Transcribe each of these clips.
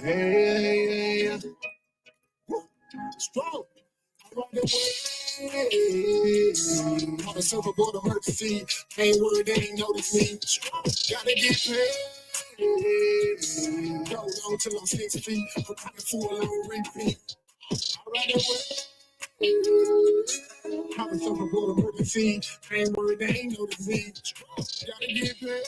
Hey, strong. Right away. On a surfboard emergency. Ain't worried, they ain't notice me. Strong. Gotta get paid. Go long till I'm 6 feet. I'm pocket full on repeat. Right away. On a surfboard emergency. Ain't worried, they ain't notice me. Strong. Gotta get paid.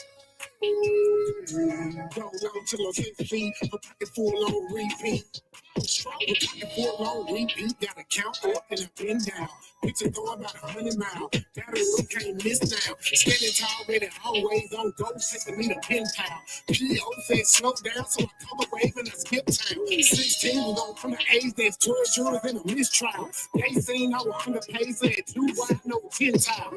Go long till I'm 6 feet. I'm pocket full on repeat. Strong, pocket full on repeat. Gotta count up and I've been down. Picture going about 100 miles. Battery room can't miss now. Standing tall, ready always on go. Taking me to pin pal. PO said slow down, so I cover wave and I skip town. 16 was on from the age that's 12 jurors in a mistrial. They seen I was underpaid, said 2 wide, no 10 tile.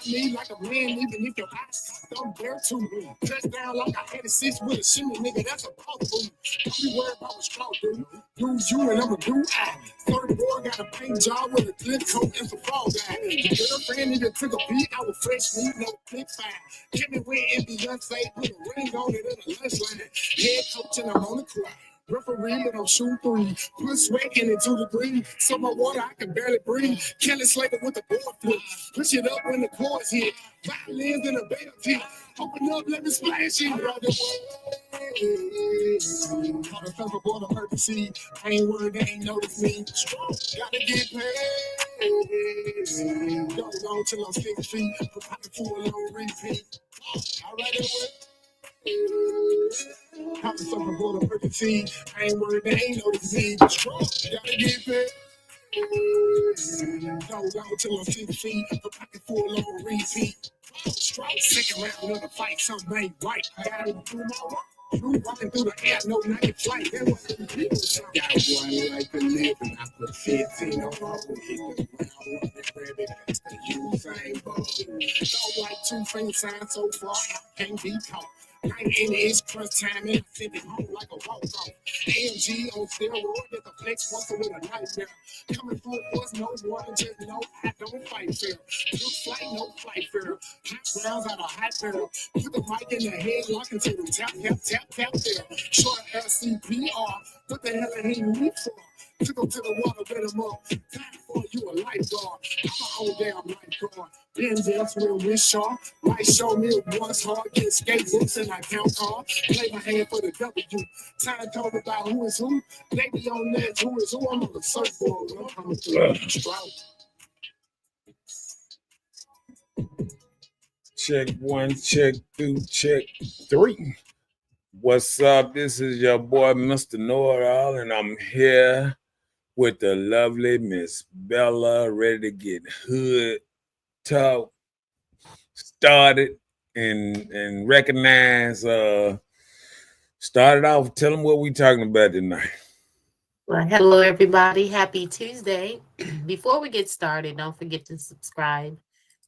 Me like a man, even if your eyes don't dare to me. Dress down like I had a 6 with a shimmy, nigga, that's a boss move. Don't be worried about what straw do. Use you and I'm a do I. Third boy got a paint job with a good coat and some fall guy. Your girlfriend nigga took a beat, I was fresh meat, no click fire. Hit me with and Beyonce, put a ring on it in the lunch line. Head coach and I'm on the court. Referee, but I'm shooting 3. Put sweat in it 2 degrees. Summer water, I can barely breathe. Kelly Slater with the board flip. Push it up when the chords hit. Violins in a beta tip. Open up, let me splash it. Right away. On a surfboard emergency. I ain't worried, they ain't notice me. Strong, gotta get paid. Go long till I'm 6 feet. Put pocket full on repeat. All right, away. I'm a surfboard emergency. I ain't worried, they ain't no disease. Strong, gotta get paid. Go long till I'm 6 feet. A pocket full on repeat. Strong, second round of the fight, something ain't right. Gotta do my work. You walking through the air, no night flight. That wasn't people. Got one life to live, and I put 15 on all the hit the ground, running ready. That's the Usain Bolt. Don't like 2 finger signs so far, I can't be caught. 19 is crunch time, and I send it home like a walk-off. AMG on steroids, there's a flex muscle with a nightmare. Coming from us, no water, just know I don't fight fair. Good flight, no flight fair. Hot rounds out of hot barrel. Put the mic in the head, lock into the tap, tap, tap, tap there. Short LCPR, what the hell ain't he need for? Took him to the water, let him up. Time for you a lifeguard. I'm a whole damn lifeguard. Been there through with Shaw. Might show me once hard. Get skatebooks and I count cards. Play my hand for the W. Time talk about who is who. Baby on that, who is who. I'm on the surfboard. I'm coming through the drought. Check 1, check 2, check 3. What's up? This is your boy, Mr. Know-It-All, and I'm here with the lovely Miss Bella, ready to get hood talk started and recognize. Started off, tell them what we talking about tonight. Well, hello, everybody. Happy Tuesday. Before we get started, don't forget to subscribe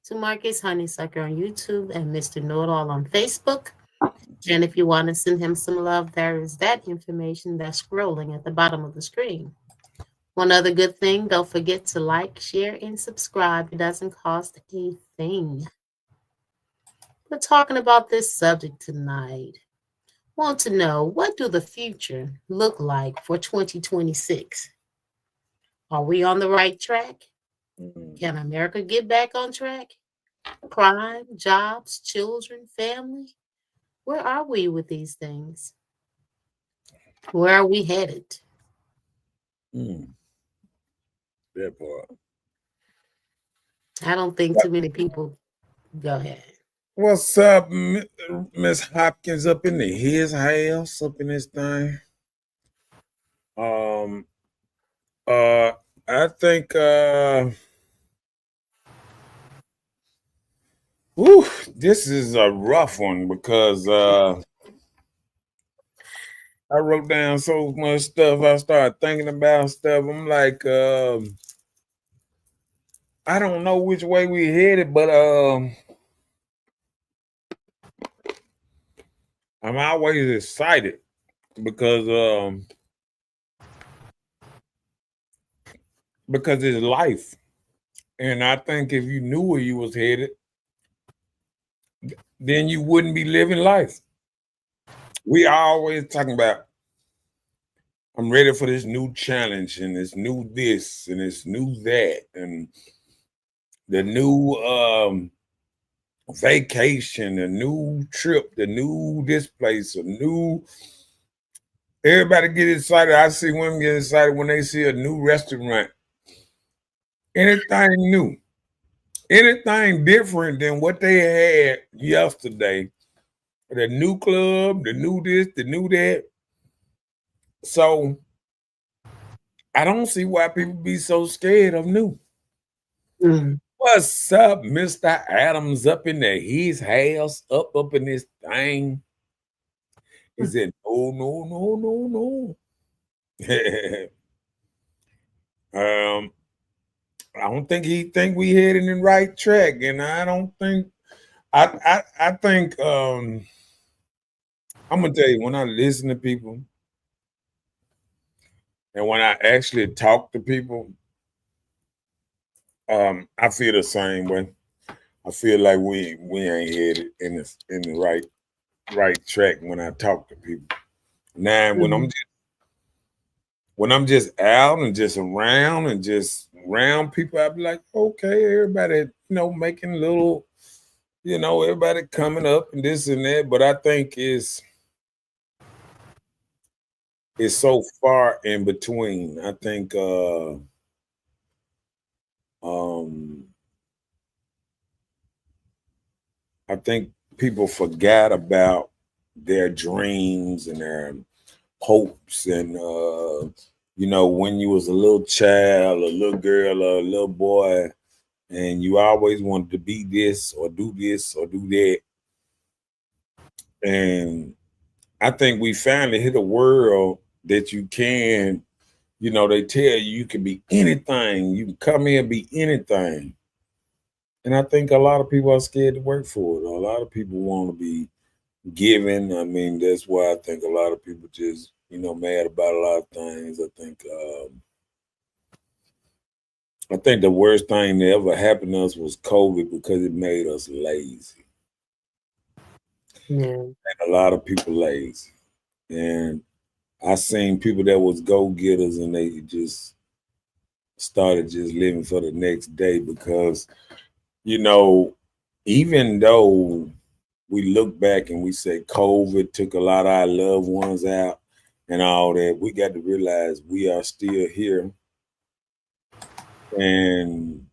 to Marcus Honeysucker on YouTube and Mr. Know-It-All on Facebook. And if you want to send him some love, there is that information that's scrolling at the bottom of the screen. One other good thing, don't forget to like, share, and subscribe. It doesn't cost a thing. We're talking about this subject tonight. Want to know, what do the future look like for 2026? Are we on the right track? Can America get back on track? Crime, jobs, children, family? Where are we with these things? Where are we headed? That part. I don't think too many people. Go ahead. What's up, Miss Hopkins, up in his house, up in this thing? I think this is a rough one because I wrote down so much stuff. I started thinking about stuff. I'm like, I don't know which way we headed, but I'm always excited because it's life. And I think if you knew where you was headed, then you wouldn't be living life. We always talking about, I'm ready for this new challenge and this new this and this new that and the new vacation, the new trip, the new this place, a new. Everybody get excited. I see women get excited when they see a new restaurant. Anything new, anything different than what they had yesterday. The new club, the new this, the new that. So I don't see why people be so scared of new. Mm. What's up, Mr. Adams up in his house, up in this thing? He said, no. I don't think he think we heading in the right track, and I don't think I think I'm gonna tell you, when I listen to people and when I actually talk to people, I feel the same way. I feel like we ain't headed in the right track when I talk to people. Now when I'm just out and just around and just around people, I be like, okay, everybody, making little, everybody coming up and this and that. But I think it's so far in between. I think I think people forgot about their dreams and their hopes and when you was a little child, a little girl, or a little boy, and you always wanted to be this or do that. And I think we finally hit a world that you can, they tell you can be anything. You can come here and be anything. And I think a lot of people are scared to work for it. A lot of people want to be given. I mean, that's why I think a lot of people just, mad about a lot of things. I think the worst thing that ever happened to us was COVID because it made us lazy. Yeah. And a lot of people lazy. And I seen people that was go-getters and they just started just living for the next day because, even though we look back and we say COVID took a lot of our loved ones out and all that, we got to realize we are still here. And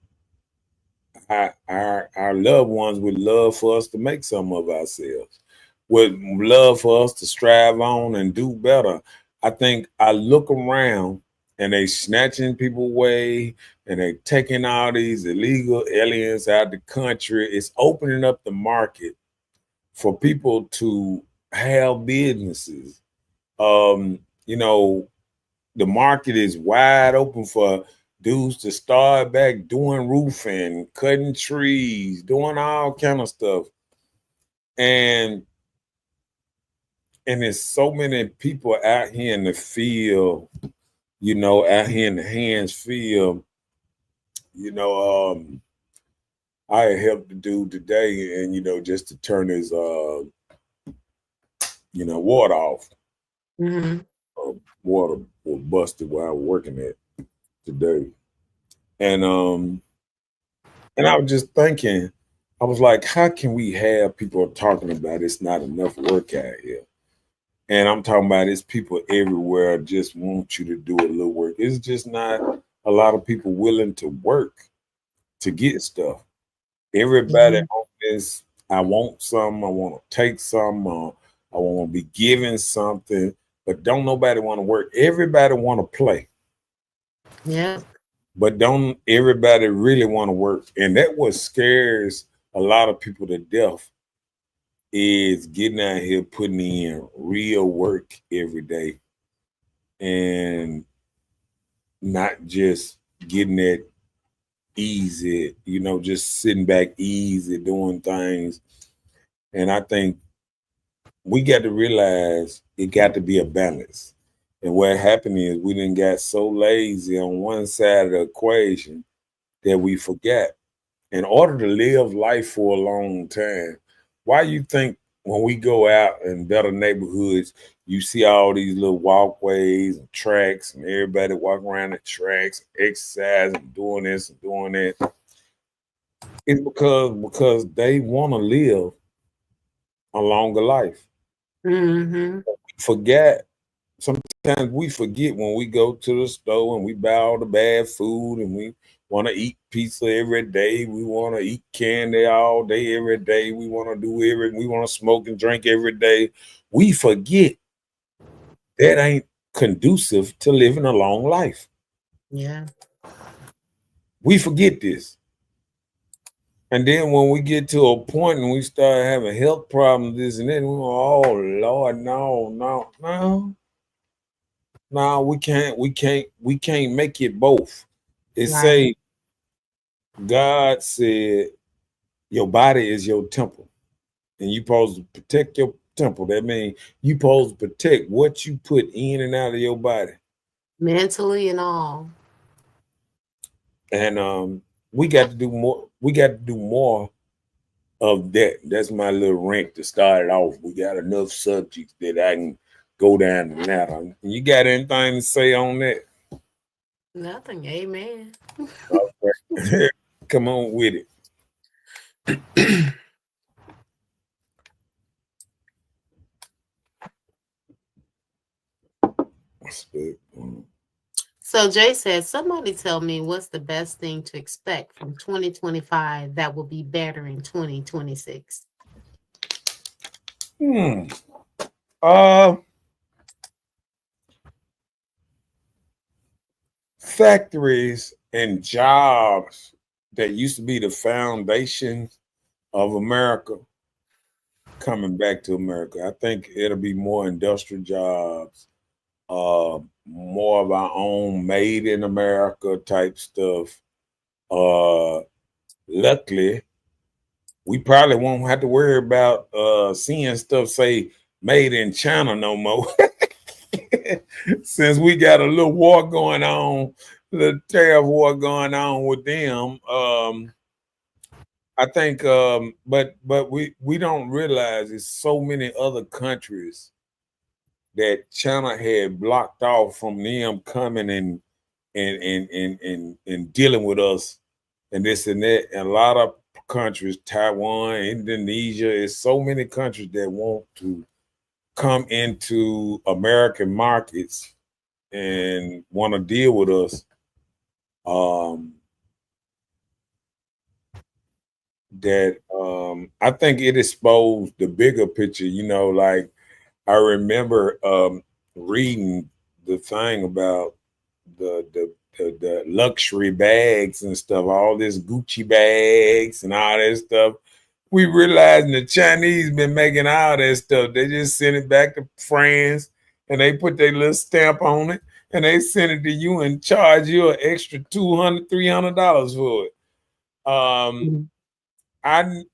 our loved ones would love for us to make some of ourselves, would love for us to strive on and do better. I think I look around and they snatching people away and they taking all these illegal aliens out of the country. It's opening up the market for people to have businesses. The market is wide open for dudes to start back doing roofing, cutting trees, doing all kind of stuff. And there's so many people out here in the field, out here in the hands field. I helped the dude today and, just to turn his, water off. Mm-hmm. Water was busted while I was working at today. And I was just thinking, I was like, how can we have people talking about it's not enough work out here? And I'm talking about it's people everywhere just want you to do a little work. It's just not a lot of people willing to work to get stuff. Everybody on this, I want some, I want to take some, I want to be given something, but don't nobody want to work. Everybody want to play. Yeah. But don't everybody really want to work. And that what scares a lot of people to death is getting out here, putting in real work every day and not just getting it easy, just sitting back easy, doing things. And I think we got to realize it got to be a balance. And what happened is we didn't got so lazy on one side of the equation that we forgot. In order to live life for a long time, why you think when we go out in better neighborhoods, you see all these little walkways and tracks, and everybody walking around the tracks, exercising, doing this and doing that. It's because they want to live a longer life. Mm-hmm. Forget Sometimes we forget when we go to the store and we buy all the bad food and we want to eat pizza every day. We want to eat candy all day, every day. We want to we want to smoke and drink every day. We forget that ain't conducive to living a long life. Yeah. We forget this. And then when we get to a point and we start having health problems, this and that, we go, oh Lord, no. No, we can't make it both. It say Right. God said your body is your temple, and you supposed to protect your temple. That means you supposed to protect what you put in and out of your body. Mentally and all. And we got to do more. We got to do more of that. That's my little rant to start it off. We got enough subjects that I can go down the ladder. You got anything to say on that? Nothing. Amen. Come on with it. So Jay says, somebody tell me what's the best thing to expect from 2025 that will be better in 2026. Factories and jobs that used to be the foundation of America coming back to America. I think it'll be more industrial jobs, more of our own made in America type stuff. Luckily, we probably won't have to worry about seeing stuff say made in China no more. Since we got a little war going on, the tariff war going on with them. I think but we don't realize there's so many other countries that China had blocked off from them coming and dealing with us and this and that. And a lot of countries, Taiwan, Indonesia, there's so many countries that want to come into American markets and want to deal with us. I think it exposed the bigger picture, like I remember reading the thing about the luxury bags and stuff, all this Gucci bags and all that stuff. We realizing the Chinese been making all that stuff. They just send it back to France and they put their little stamp on it and they send it to you and charge you an extra $200, $300 for it. I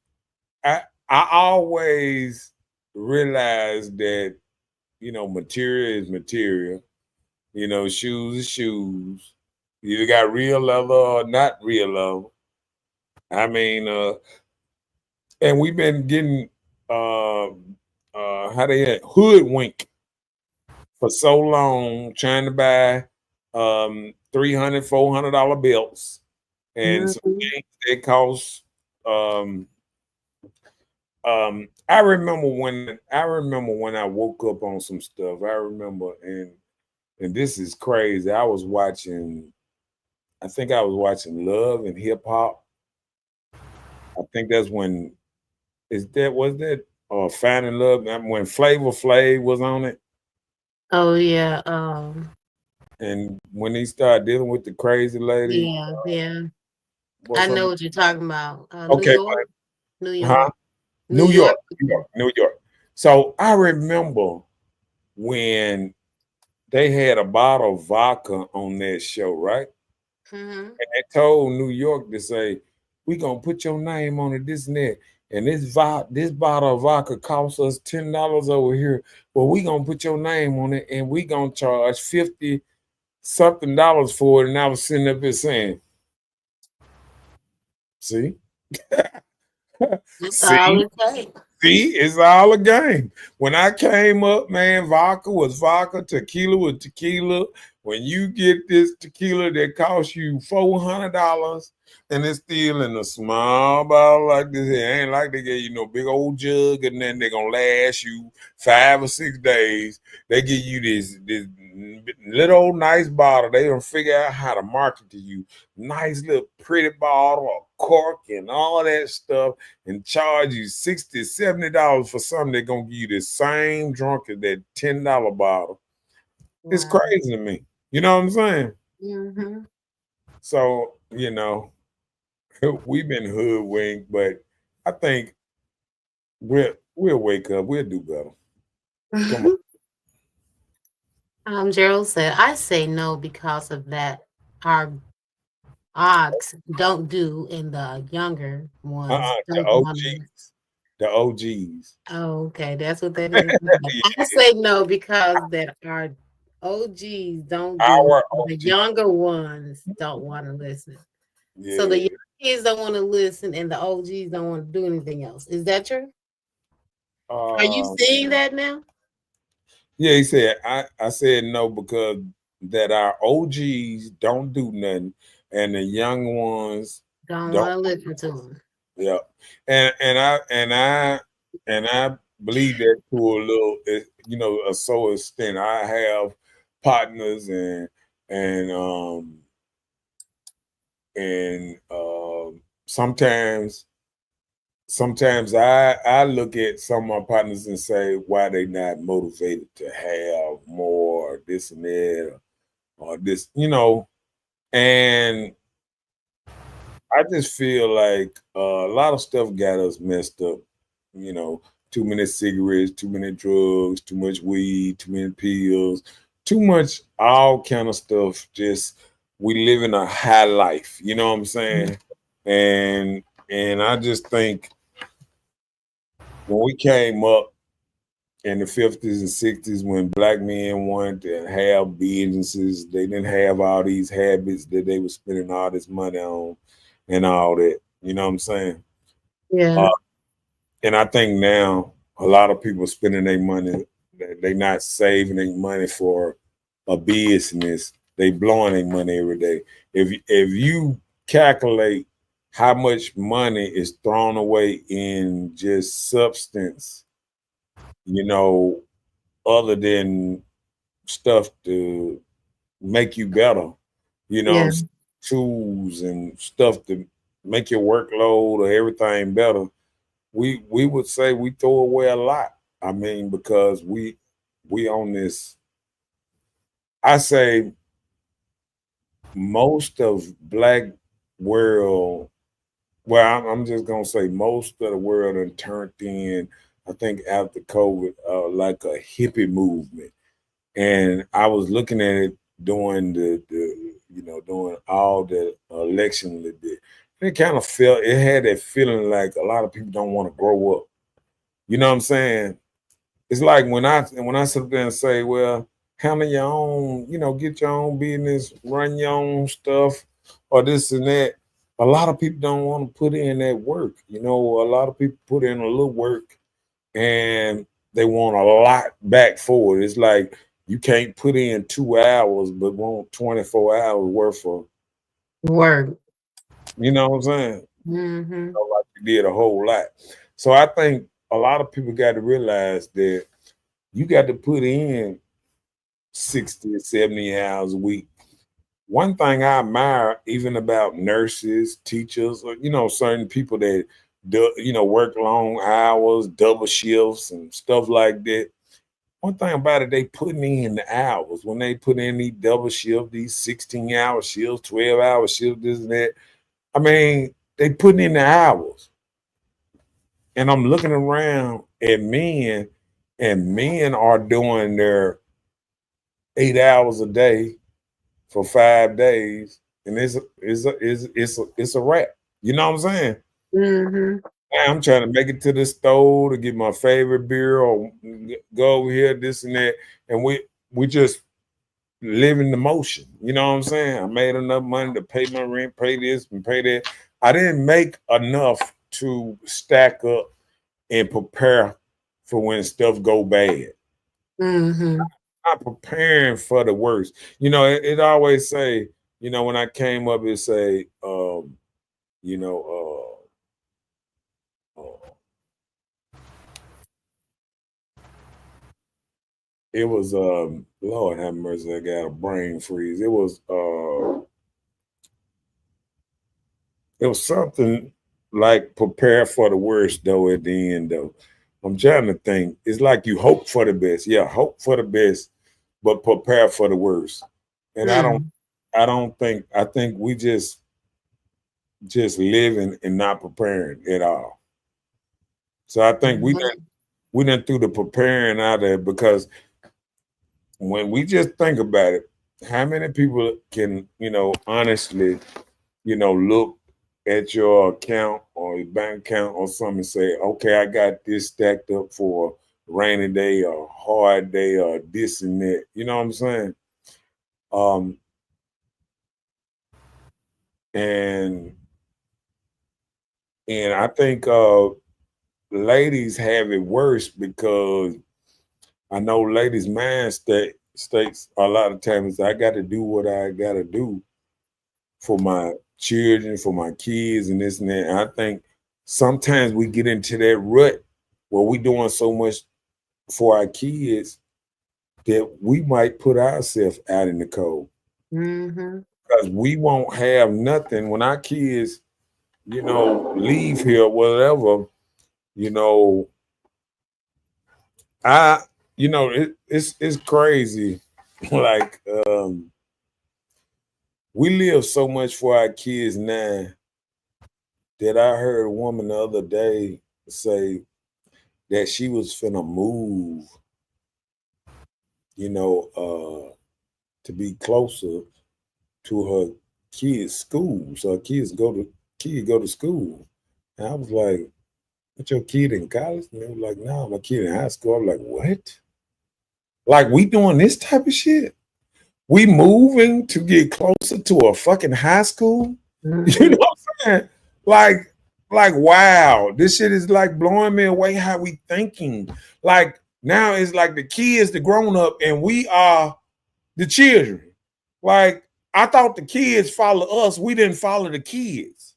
always realize that, material is material. Shoes is shoes. You either got real leather or not real leather. I mean, and we've been getting hoodwink for so long, trying to buy $300, $400 belts, and some things that cost. I remember when I woke up on some stuff. I remember, and this is crazy. I think I was watching Love and Hip Hop. I think that's when Finding Love when Flavor Flav was on it. Oh yeah. And when he started dealing with the crazy lady. Yeah. I know what you're talking about. Okay. New York. New York. So I remember when they had a bottle of vodka on that show, right? And they told New York to say, "We gonna put your name on it, this and that. And this bottle of vodka costs us $10 over here. Well, we gonna put your name on it, and we gonna charge $50 something for it." And I was sitting up here saying, "See, That's all it takes. See, it's all a game. When I came up, man, vodka was vodka, tequila was tequila. When you get this tequila that costs you $400 and it's still in a small bottle like this, it ain't like they gave you no big old jug and then they're gonna last you 5 or 6 days. They give you this little old nice bottle. They don't figure out how to market to you. Nice little pretty bottle, a cork, and all that stuff, and charge you $60, $70 for something they're gonna give you the same drunk as that $10 bottle. It's Wow. crazy to me. You know what I'm saying? Mm-hmm. So, we've been hoodwinked, but I think we'll wake up, we'll do better. Come on. Gerald said, I say no because of that. Our odds don't do, and the younger ones The don't want to. OGs. The OGs. Oh, okay, that's what that is. I say no because that our OGs don't do, Our the OGs. younger ones don't want to listen. So the Yeah. young kids don't want to listen, and the OGs don't want to do anything else. Is that true? Are you seeing that now? Yeah, he said, I said no because that our OGs don't do nothing and the young ones Don't don't. want to listen to them. Yeah. And I believe that to a little, a so extent. I have partners and sometimes I look at some of my partners and say why they not motivated to have more or this and that or this, and I just feel like a lot of stuff got us messed up, too many cigarettes, too many drugs, too much weed, too many pills, too much all kind of stuff. Just we live in a high life, you know what I'm saying? And I just think when we came up in the 50s and 60s, when black men wanted to have businesses, they didn't have all these habits that they were spending all this money on and all that. You know what I'm saying? Yeah. And I think now a lot of people spending their money, they not saving their money for a business. They blowing their money every day. If you calculate how much money is thrown away in just substance, other than stuff to make you better, Yeah. tools and stuff to make your workload or everything better, we would say we throw away a lot. I mean, because we on this, I say most of black world, well, I'm just gonna say most of the world done turned in, I think after COVID, like a hippie movement. And I was looking at it during during all the election that did. It kind of felt, it had that feeling like a lot of people don't want to grow up. You know what I'm saying? It's like when I sit there and say, well, handle your own, get your own business, run your own stuff, or this and that. A lot of people don't want to put in that work. A lot of people put in a little work and they want a lot back for it. It's like you can't put in 2 hours but want 24 hours worth of, Word. you know what I'm saying? Mm-hmm. Like you did a whole lot. So I think a lot of people got to realize that you got to put in 60 or 70 hours a week. One thing I admire even about nurses, teachers, or, certain people that do, work long hours, double shifts and stuff like that. One thing about it, they putting in the hours. When they put in these double shifts, these 16-hour shifts, 12-hour shifts, this and that. I mean, they putting in the hours. And I'm looking around at men, and men are doing their 8 hours a day for 5 days, and it's a wrap. You know what I'm saying? Mm-hmm. I'm trying to make it to the store to get my favorite beer or go over here, this and that, and we just live in the motion. You know what I'm saying? I made enough money to pay my rent, pay this and pay that. I didn't make enough to stack up and prepare for when stuff go bad. Mm-hmm. Not preparing for the worst. You know, it always say, you know, when I came up, it say, you know, it was Lord have mercy, I got a brain freeze. It was something like prepare for the worst though at the end though. I'm trying to think. It's like you hope for the best. Yeah, hope for the best, but prepare for the worst. And I think we just living and not preparing at all. So I think we done through the preparing out there, because when we just think about it, how many people can, you know, honestly, you know, look at your account or your bank account or something and say, okay, I got this stacked up for a rainy day or a hard day or this and that. You know what I'm saying? And I think ladies have it worse, because I know ladies' mind states a lot of times, I got to do what I got to do for my children, for my kids, and this and that. And I think sometimes we get into that rut where we doing so much for our kids that we might put ourselves out in the cold. Mm-hmm. Because we won't have nothing when our kids, you know, leave here, whatever, you know. You know, it's crazy. Like, we live so much for our kids now that I heard a woman the other day say that she was finna move, you know, to be closer to her kids' school. So her kids go to school. And I was like, "What, your kid in college?" And they were like, "No, my kid in high school." I'm like, "What? Like, we doing this type of shit? We moving to get closer to a fucking high school?" Mm-hmm. You know what I'm saying? Like, wow, this shit is like blowing me away how we thinking. Like, now it's like the kids, the grown up, and we are the children. Like, I thought the kids follow us. We didn't follow the kids.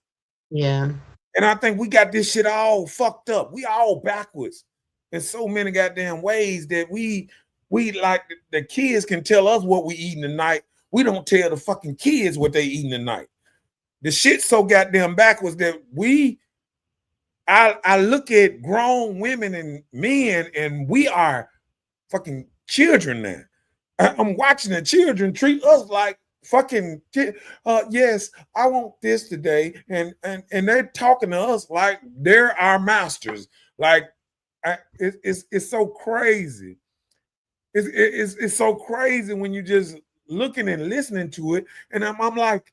Yeah. And I think we got this shit all fucked up. We all backwards in so many goddamn ways that we like the kids can tell us what we eating tonight. We don't tell the fucking kids what they eating tonight. The shit so goddamn backwards that I look at grown women and men, and we are fucking children now. I'm watching the children treat us like fucking yes, I want this today, and they're talking to us like they're our masters. Like, it's so crazy. It's so crazy when you just looking and listening to it, and I'm like,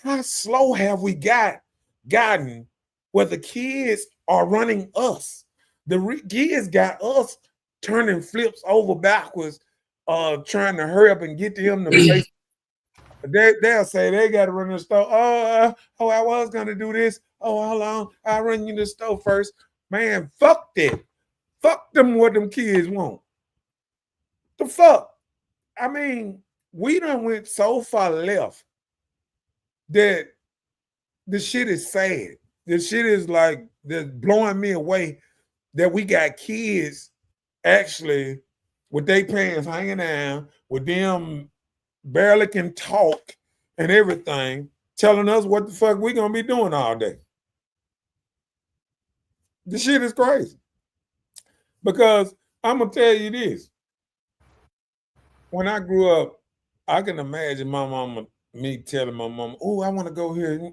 how slow have we gotten where the kids are running us? The kids got us turning flips over backwards, trying to hurry up and get to him to place. They'll say they got to run the store. Oh, I was gonna do this. Oh, hold on, I'll run you the store first. Man, fuck that. Fuck them what them kids want. The fuck? I mean, we done went so far left that the shit is sad. The shit is like that's blowing me away that we got kids actually with their pants hanging down, with them barely can talk and everything, telling us what the fuck we gonna be doing all day. The shit is crazy. Because I'm gonna tell you this. When I grew up, I can imagine my mama, me telling my mama, "Oh, I want to go here.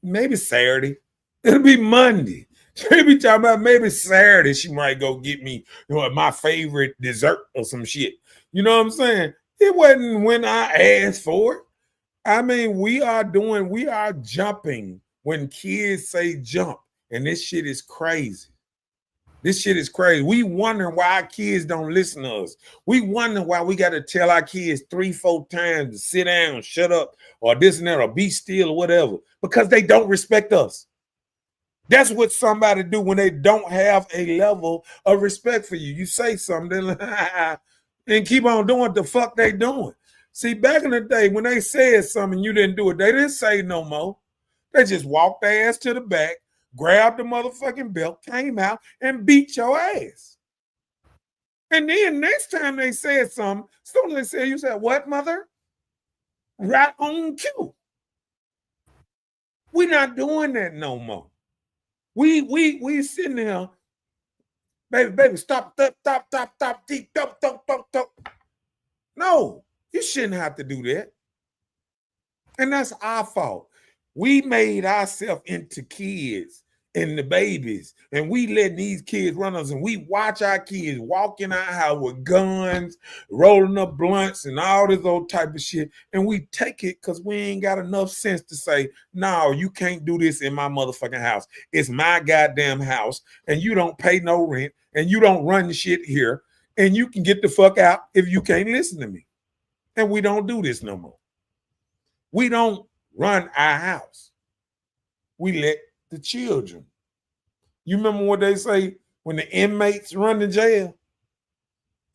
Maybe Saturday. It'll be Monday." She'll be talking about maybe Saturday she might go get me, you know, my favorite dessert or some shit. You know what I'm saying? It wasn't when I asked for it. I mean, we are jumping when kids say jump, and this shit is crazy. This shit is crazy. We wonder why our kids don't listen to us. We wonder why we got to tell our kids 3-4 times to sit down, shut up, or this and that, or be still, or whatever, because they don't respect us. That's what somebody do when they don't have a level of respect for you. You say something and keep on doing what the fuck they doing. See, back in the day when they said something you didn't do it, they didn't say no more. They just walked their ass to the back, grabbed the motherfucking belt, came out, and beat your ass. And then next time they said something, soon as they said, you said, what, mother? Right on cue. We're not doing that no more. We sitting there, baby, stop, deep, stop. No, you shouldn't have to do that. And that's our fault. We made ourselves into kids and the babies, and we letting these kids run us, and we watch our kids walk in our house with guns, rolling up blunts, and all this old type of shit, and we take it because we ain't got enough sense to say, no, you can't do this in my motherfucking house. It's my goddamn house, and you don't pay no rent, and you don't run shit here, and you can get the fuck out if you can't listen to me. And we don't do this no more. We don't run our house. We let the children. You remember what they say when the inmates run the jail?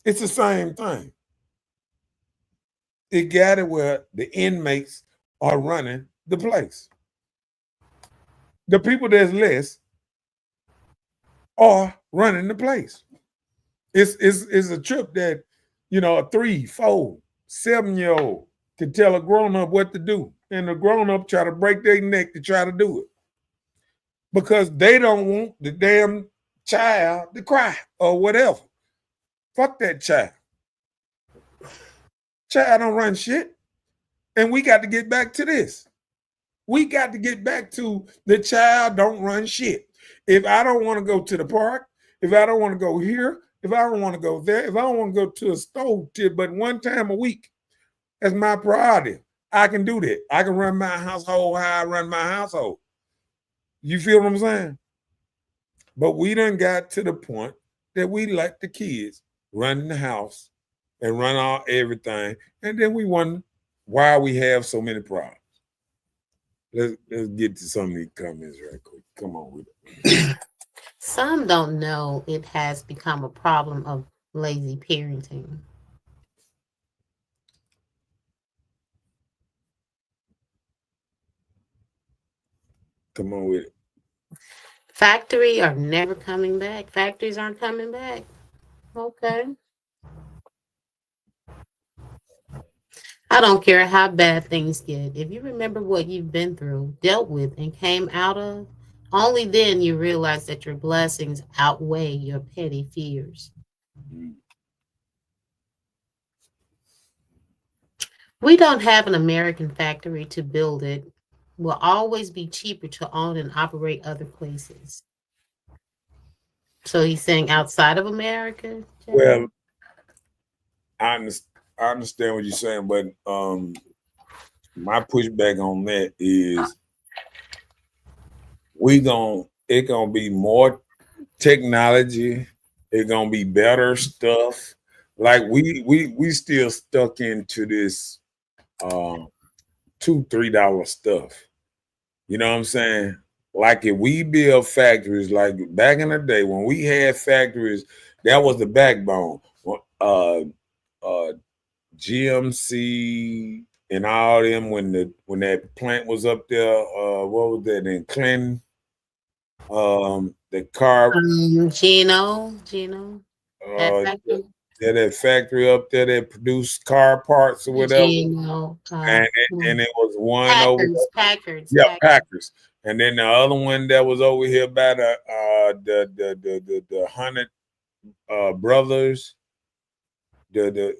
It's the same thing. It got it where the inmates are running the place. The people that's less are running the place. It's a trip that, a 3, 4, 7-year-old can tell a grown-up what to do. And the grown-up try to break their neck to try to do it. Because they don't want the damn child to cry or whatever. Fuck that child. Child don't run shit. And we got to get back to this. We got to get back to the child don't run shit. If I don't want to go to the park, if I don't want to go here, if I don't want to go there, if I don't want to go to a store but one time a week, that's my prerogative. I can do that. I can run my household how I run my household. You feel what I'm saying? But we done got to the point that we let the kids run the house and run all everything. And then we wonder why we have so many problems. Let's get to some of these comments right quick. Come on with it. Some don't know it has become a problem of lazy parenting. Come on with it. Factory are never coming back. Factories aren't coming back. Okay. I don't care how bad things get. If you remember what you've been through, dealt with, and came out of, only then you realize that your blessings outweigh your petty fears. We don't have an American factory to build it. Will always be cheaper to own and operate other places. So he's saying outside of America? Jay? Well, I understand what you're saying, but my pushback on that is it gonna be more technology, it's gonna be better stuff. Like we still stuck into this $2-3 stuff. You know what I'm saying? Like if we build factories, like back in the day when we had factories, that was the backbone. GMC and all them when that plant was up there, what was that in Clinton? The car Gino. that factory up there that produced car parts or whatever. Gino, and it was one Packard's. Packers. And then the other one that was over here by the Hundred Brothers, the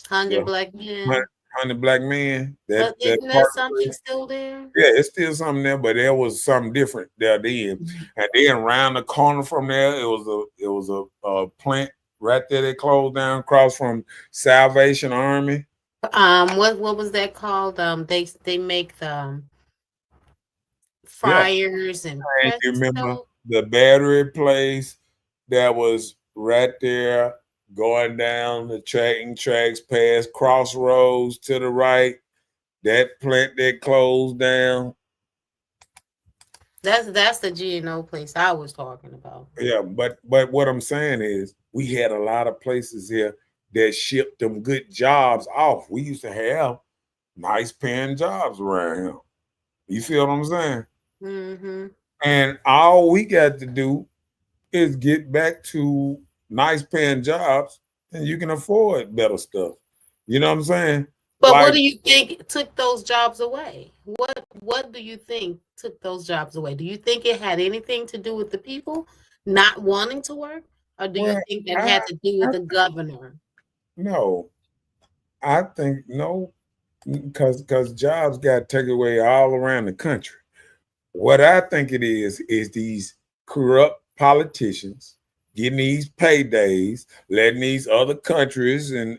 100 Black Men. 100 Black Men. But isn't that something still there? Yeah, it's still something there, but there was something different there then. And then around the corner from there, it was a plant right there. They closed down across from Salvation Army. What was that called? They make the fryers and you remember the battery place that was right there going down the tracks past Crossroads to the right, that plant that closed down. That's the GNO place I was talking about. Yeah, but what I'm saying is we had a lot of places here that shipped them good jobs off. We used to have nice paying jobs around here. You feel what I'm saying? Mm-hmm. And all we got to do is get back to nice paying jobs and you can afford better stuff. You know what I'm saying? But what Like, do you think took those jobs away? What do you think took those jobs away? Do you think it had anything to do with the people not wanting to work? Or do you well, think that I, had to do I with the governor? no, I think no, because jobs got taken away all around the country. What I think it is these corrupt politicians getting these paydays, letting these other countries and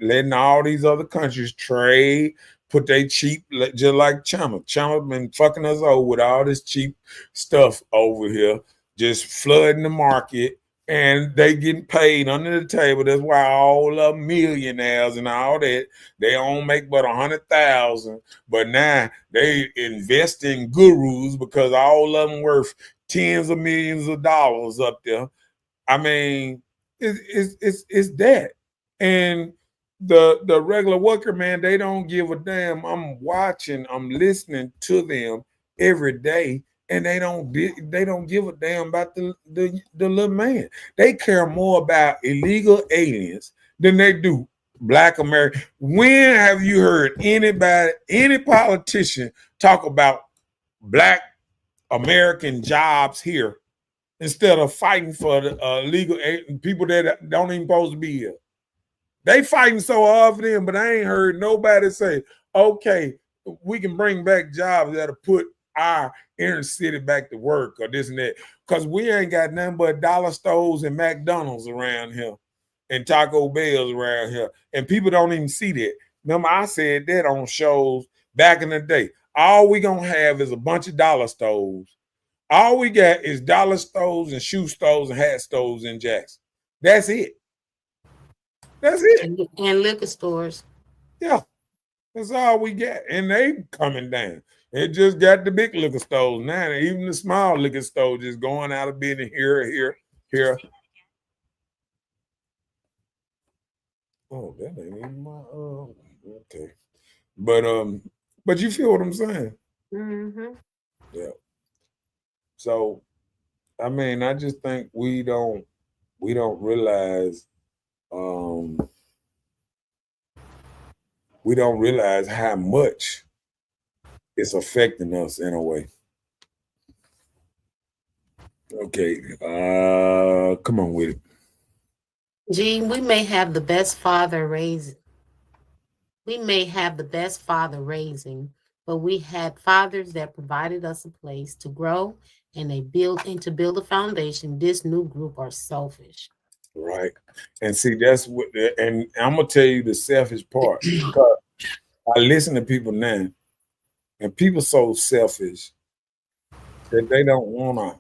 letting all these other countries trade, put they cheap just like China. China been fucking us over with all this cheap stuff over here, just flooding the market. And they getting paid under the table. That's why all the millionaires and all that they don't make but 100,000. But now they invest in gurus because all of them worth tens of millions of dollars up there. I mean, it's that. And the regular worker, man, they don't give a damn. I'm watching, I'm listening to them every day, and they don't give a damn about the little man. They care more about illegal aliens than they do black America. When have you heard anybody, any politician talk about black American jobs here instead of fighting for the legal people that don't even supposed to be here? They fighting so hard for them, but I ain't heard nobody say, okay, we can bring back jobs that'll put our inner city back to work or this and that. Because we ain't got nothing but dollar stores and McDonald's around here and Taco Bells around here. And people don't even see that. Remember, I said that on shows back in the day. All we gonna have is a bunch of dollar stores. All we got is dollar stores and shoe stores and hat stores in Jackson. That's it. That's it. And liquor stores. Yeah, that's all we got. And they coming down. It just got the big liquor stores now. Even the small liquor stores just going out of business here. Oh, that ain't even my okay. But you feel what I'm saying? Mm-hmm. Yeah. So I mean, I just think we don't realize um we don't realize how much it's affecting us in a way. Okay. Come on with it. Gene, we may have the best father raising. We may have the best father raising, but we had fathers that provided us a place to grow and to build a foundation. This new group are selfish. Right. And see, that's what, and I'm gonna tell you the selfish part because I listen to people now, and people so selfish that they don't want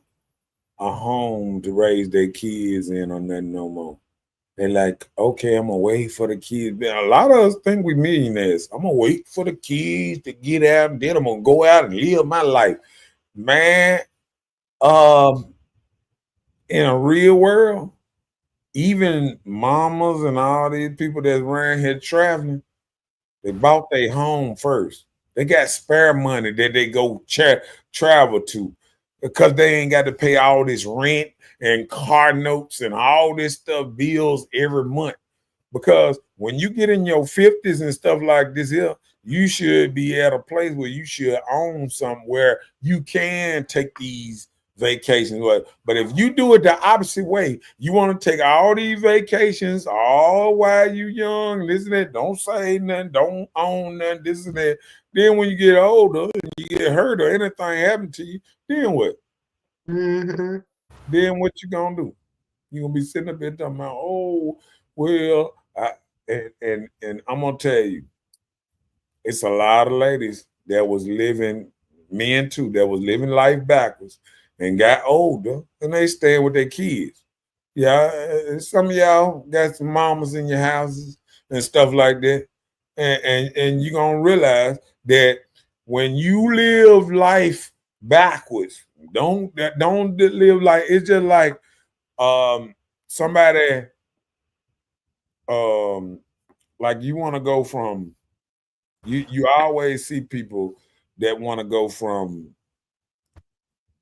a home to raise their kids in or nothing no more. They're like, okay, I'm gonna wait for the kids. A lot of us think we millionaires. I'm gonna wait for the kids to get out, and then I'm gonna go out and live my life. Man, um, in a real world, even mamas and all these people that's around here traveling, they bought their home first. They got spare money that they go travel to because they ain't got to pay all this rent and car notes and all this stuff, bills every month. Because when you get in your 50s and stuff like this here, you should be at a place where you should own somewhere you can take these vacations. But if you do it the opposite way, you want to take all these vacations all while you young, this and that, don't say nothing, don't own nothing, this and that. Then when you get older and you get hurt or anything happen to you, then what? Mm-hmm. Then what you gonna do? You gonna be sitting up there talking about, oh, well, and I'm gonna tell you, it's a lot of ladies that was living, men too, that was living life backwards and got older and they stayed with their kids. Yeah, some of y'all got some mamas in your houses and stuff like that. And you're gonna realize that when you live life backwards. Don't live like it's just like somebody like you want to go from you always see people that want to go from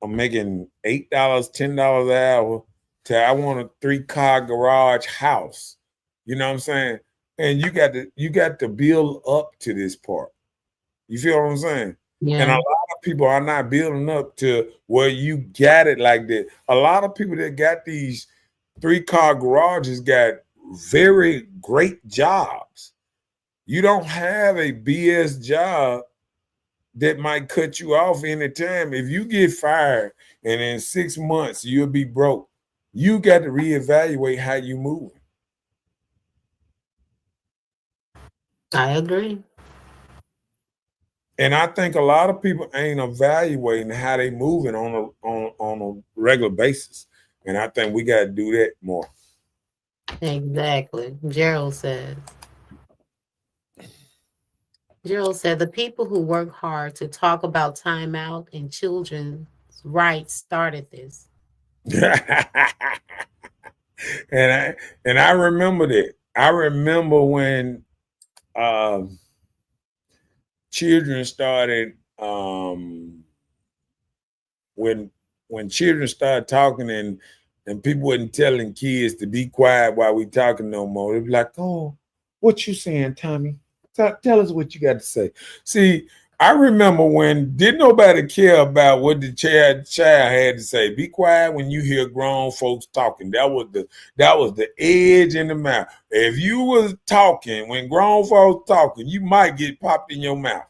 I'm making $8, $10 an hour to I want a 3-car garage house. You know what I'm saying? And you got to build up to this part. You feel what I'm saying? And a Yeah. lot of people are not building up to where you got it like that. A lot of people that got these 3-car garages got very great jobs. You don't have a BS job that might cut you off anytime. If you get fired and in 6 months you'll be broke, you got to reevaluate how you move. I agree. And I think a lot of people ain't evaluating how they moving on a regular basis. And I think we got to do that more. Exactly. Gerald said the people who work hard to talk about timeout and children's rights started this. and I remember that. I remember when children started when children started talking and people wasn't telling kids to be quiet while we talking no more. They'd be like, "Oh, what you saying, Tommy? Tell us what you got to say." See, I remember when didn't nobody care about what the child had to say. Be quiet when you hear grown folks talking. That was the edge in the mouth. If you was talking when grown folks talking, you might get popped in your mouth.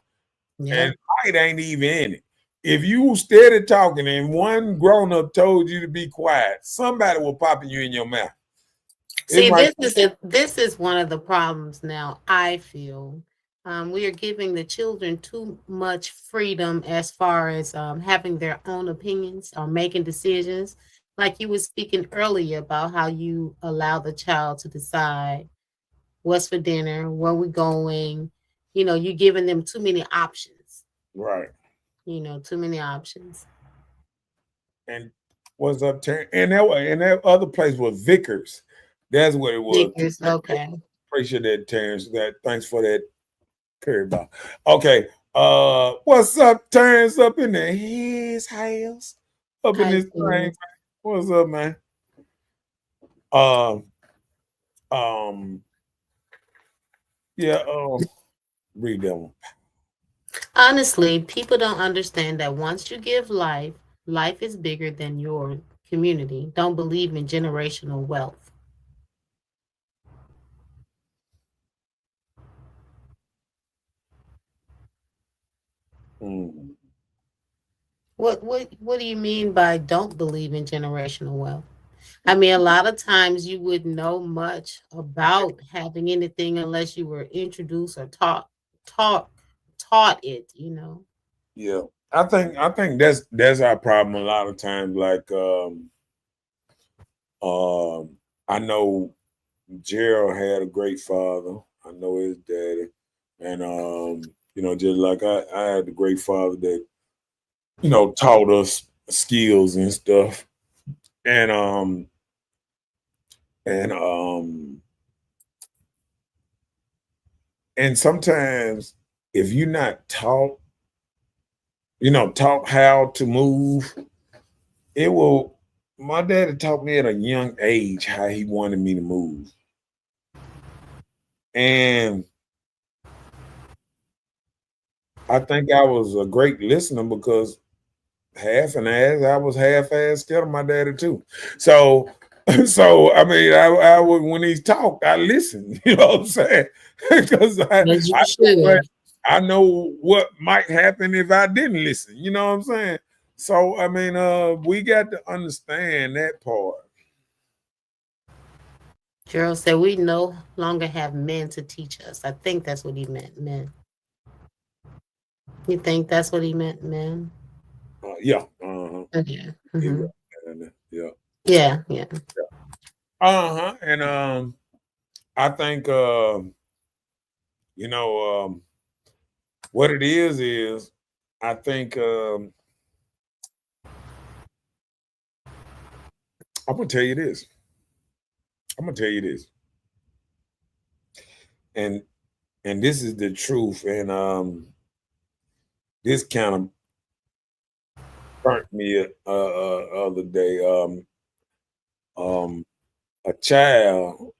Yeah. And might ain't even in it. If you steady talking and one grown up told you to be quiet, somebody will pop you in your mouth. See, this is one of the problems now. I feel we are giving the children too much freedom as far as having their own opinions or making decisions. Like you were speaking earlier about how you allow the child to decide what's for dinner, where we're going. You know, you're giving them too many options. Right. You know, too many options. And what's up, Terry? And that other place was Vickers. That's what it was. Vickers, okay. Appreciate that, Terrence. Thanks for that curry ball. Okay. What's up, Terrence? Up in his house. Up in this thing, man. What's up, man? Yeah, read that one. Honestly, people don't understand that once you give life, life is bigger than your community. Don't believe in generational wealth. Mm. What do you mean by don't believe in generational wealth? I mean, a lot of times you wouldn't know much about having anything unless you were introduced or taught it, you know. Yeah. I think that's our problem a lot of times. Like I know Gerald had a great father. I know his daddy. And you know, just like I had a great father that, you know, taught us skills and stuff. And and um and sometimes if you're not taught, you know, taught how to move, it will my daddy taught me at a young age how he wanted me to move. And I think I was a great listener because I was half-ass scared of my daddy too. So so I mean I would when he talked, I listened, you know what I'm saying? Because As you should. I know what might happen if I didn't listen, you know what I'm saying? So I mean we got to understand that part. Gerald said we no longer have men to teach us. I think that's what he meant, men. You think that's what he meant, men? Yeah. Okay. Yeah. Yeah. Yeah. Yeah. And I think you know what it is I think I'm gonna tell you this. I'm gonna tell you this. And this is the truth. And this kind of burnt me other day. A child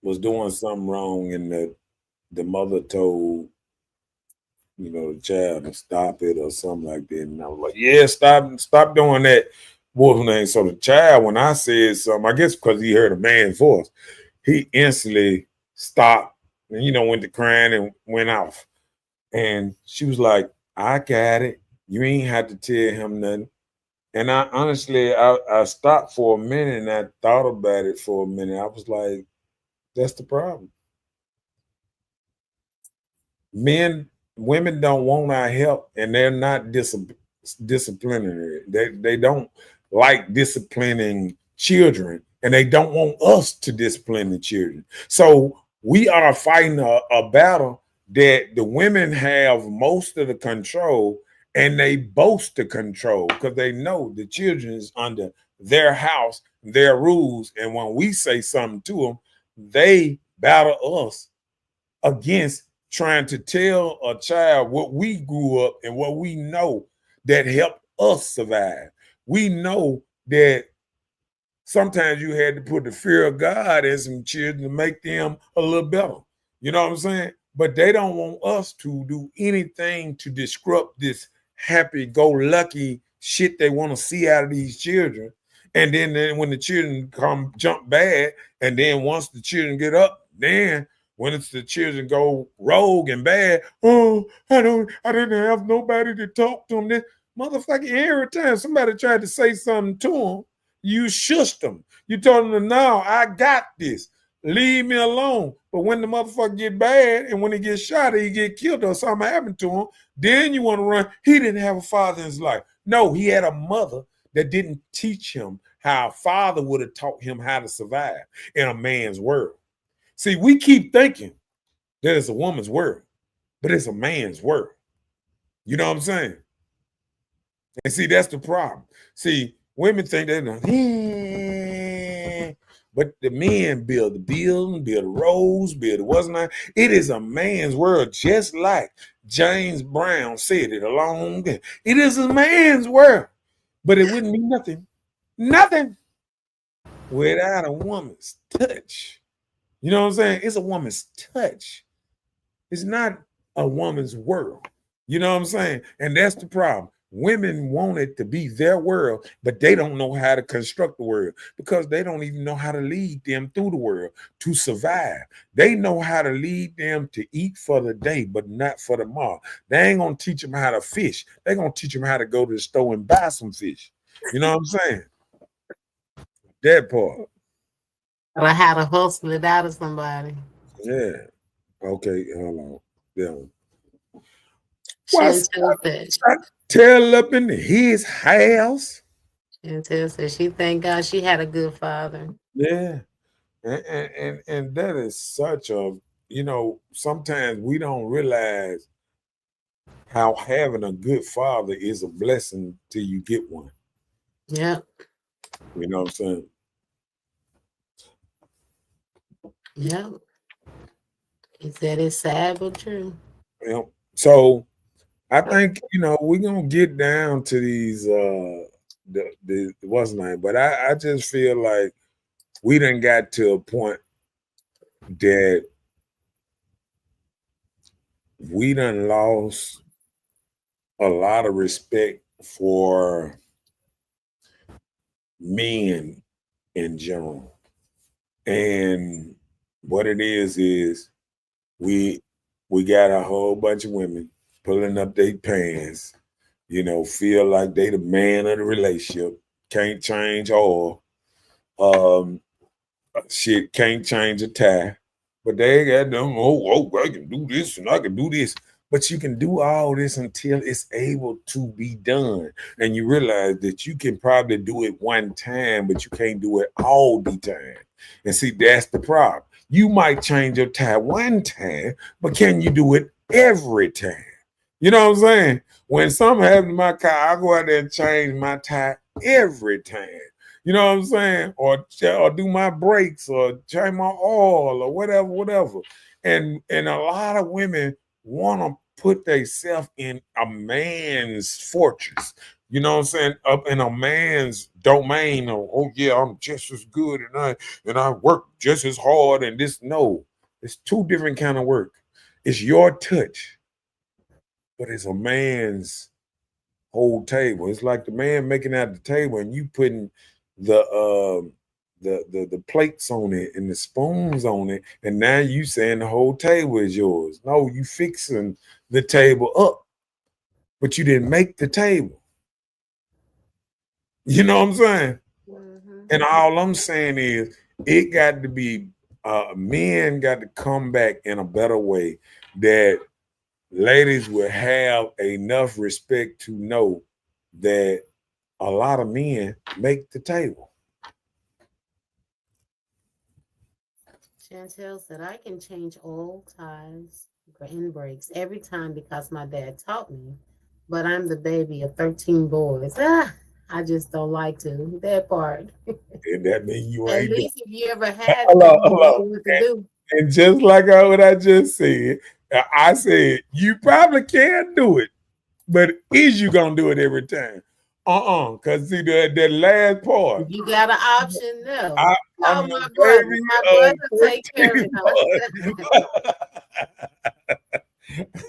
was doing something wrong, and the mother told the child to stop it or something like that. And I was like, yeah, stop doing that. Wolf name. So the child, when I said something, I guess because he heard a man's voice, he instantly stopped and went to crying and went off. And she was like, I got it. You ain't had to tell him nothing. And I honestly, I stopped for a minute and I thought about it for a minute. I was like, that's the problem. Women don't want our help, and they're not disciplinary. They don't like disciplining children, and they don't want us to discipline the children. So we are fighting a battle that the women have most of the control, and they boast the control because they know the children is under their house, their rules, and when we say something to them, they battle us against trying to tell a child what we grew up and what we know that helped us survive. We know that sometimes you had to put the fear of God in some children to make them a little better. You know what I'm saying? But they don't want us to do anything to disrupt this happy-go-lucky shit they want to see out of these children. And then when the children jump bad, and then once the children get up, then when it's the children go rogue and bad, oh, I didn't have nobody to talk to them. This motherfucker, every time somebody tried to say something to them, you shushed them. You told them, no, I got this. Leave me alone. But when the motherfucker get bad and when he gets shot or he get killed or something happened to him, then you want to run. He didn't have a father in his life. No, he had a mother that didn't teach him how a father would have taught him how to survive in a man's world. See, we keep thinking that it's a woman's world, but it's a man's world. You know what I'm saying? And see, that's the problem. See, women think they're not, but the men build the building, build the roads, build the what's not. It is a man's world, just like James Brown said it a long ago. It is a man's world, but it wouldn't be nothing without a woman's touch. You know what I'm saying? It's a woman's touch. It's not a woman's world. You know what I'm saying? And that's the problem. Women want it to be their world, but they don't know how to construct the world because they don't even know how to lead them through the world to survive. They know how to lead them to eat for the day, but not for tomorrow. They ain't going to teach them how to fish. They're going to teach them how to go to the store and buy some fish. You know what I'm saying? That part. Or how to hustle it out of somebody. Yeah. Okay, hold on. Yeah. What's Tell up in his house? Chantel said she thank God she had a good father. Yeah. And that is such a, sometimes we don't realize how having a good father is a blessing till you get one. Yeah. You know what I'm saying? Yeah. He said it's sad but true. Yeah. So I think we're gonna get down to these the what's name, but I just feel like we done got to a point that we done lost a lot of respect for men in general. And what it is we got a whole bunch of women pulling up their pants, feel like they the man of the relationship, can't change oil, shit, can't change a tie, but they got them, I can do this and I can do this. But you can do all this until it's able to be done. And you realize that you can probably do it one time, but you can't do it all the time. And see, that's the problem. You might change your tie one time, but can you do it every time? You know what I'm saying? When something happens to my car, I go out there and change my tie every time. You know what I'm saying? Or do my brakes or change my oil or whatever. And a lot of women want to put themselves in a man's fortress. You know what I'm saying? Up in a man's domain of, oh yeah, I'm just as good and I work just as hard and this. No, it's two different kind of work. It's your touch, but it's a man's whole table. It's like the man making out the table and you putting the the plates on it and the spoons on it, and now you saying the whole table is yours. No, you fixing the table up, but you didn't make the table. You know what I'm saying? Mm-hmm. And all I'm saying is it got to be men got to come back in a better way that ladies will have enough respect to know that a lot of men make the table. Chantel said, I can change oil, ties, and brakes every time because my dad taught me, but I'm the baby of 13 boys. I just don't like to. That part. And that means you At ain't doing least if you ever it. had to, Hello, you know hello. what to do. And just like what I just said, I said you probably can do it, but is you gonna do it every time? Because see that last part. If you got an option, no. I'm Call my the brother. baby My of brother take care of 14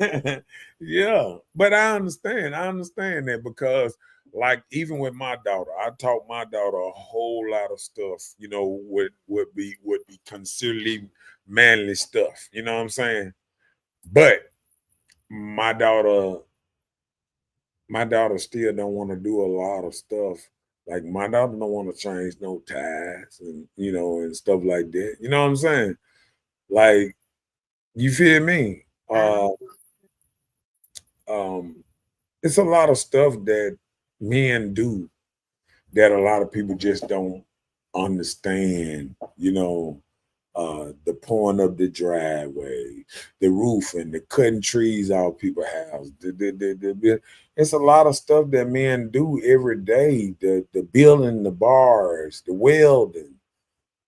boys. Yeah, but I understand. I understand that because, like, even with my daughter, I taught my daughter a whole lot of stuff. You know, would be considered manly stuff. You know what I'm saying? But my daughter, still don't want to do a lot of stuff. Like my daughter don't want to change no ties and and stuff like that. You know what I'm saying? Like, you feel me? It's a lot of stuff that men do that a lot of people just don't understand. The pouring up the driveway, the roofing, the cutting trees out people's house. It's a lot of stuff that men do every day. The building, the bars, the welding.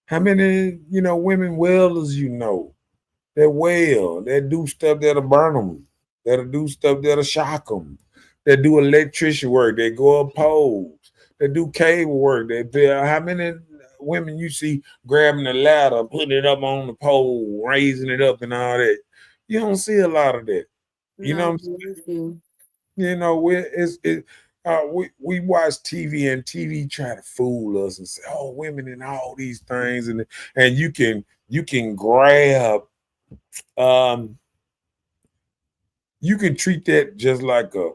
How many women welders that weld, that do stuff that'll burn them, that'll do stuff that'll shock them, that do electrician work, that go up poles, that do cable work. How many women you see grabbing the ladder, putting it up on the pole, raising it up and all that? You don't see a lot of that. You know what I'm saying? We watch TV and TV try to fool us and say, oh, women and all these things, and you can grab you can treat that just like a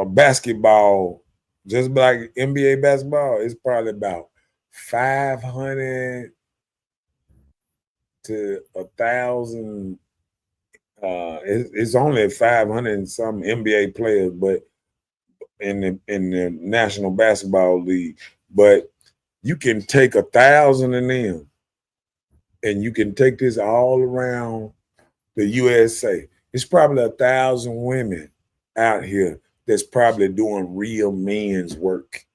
basketball, just like NBA basketball. It's probably about 500 to 1,000. It's only 500 and some NBA players, but in the National Basketball League, but you can take 1,000 of them, and you can take this all around the USA. It's probably 1,000 women out here that's probably doing real men's work.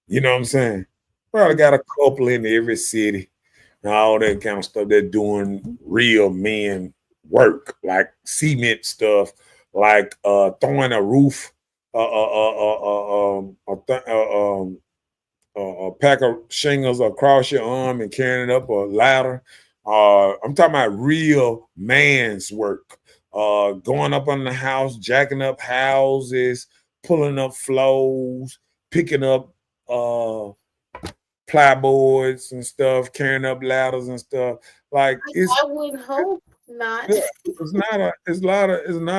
You know what I'm saying? Probably got a couple in every city and all that kind of stuff. They're doing real men work, like cement stuff, like throwing a roof, a pack of shingles across your arm and carrying it up a ladder. I'm talking about real man's work. Going up on the house, jacking up houses, pulling up floors, picking up plyboards and stuff, carrying up ladders and stuff. Like I would hope not. It's not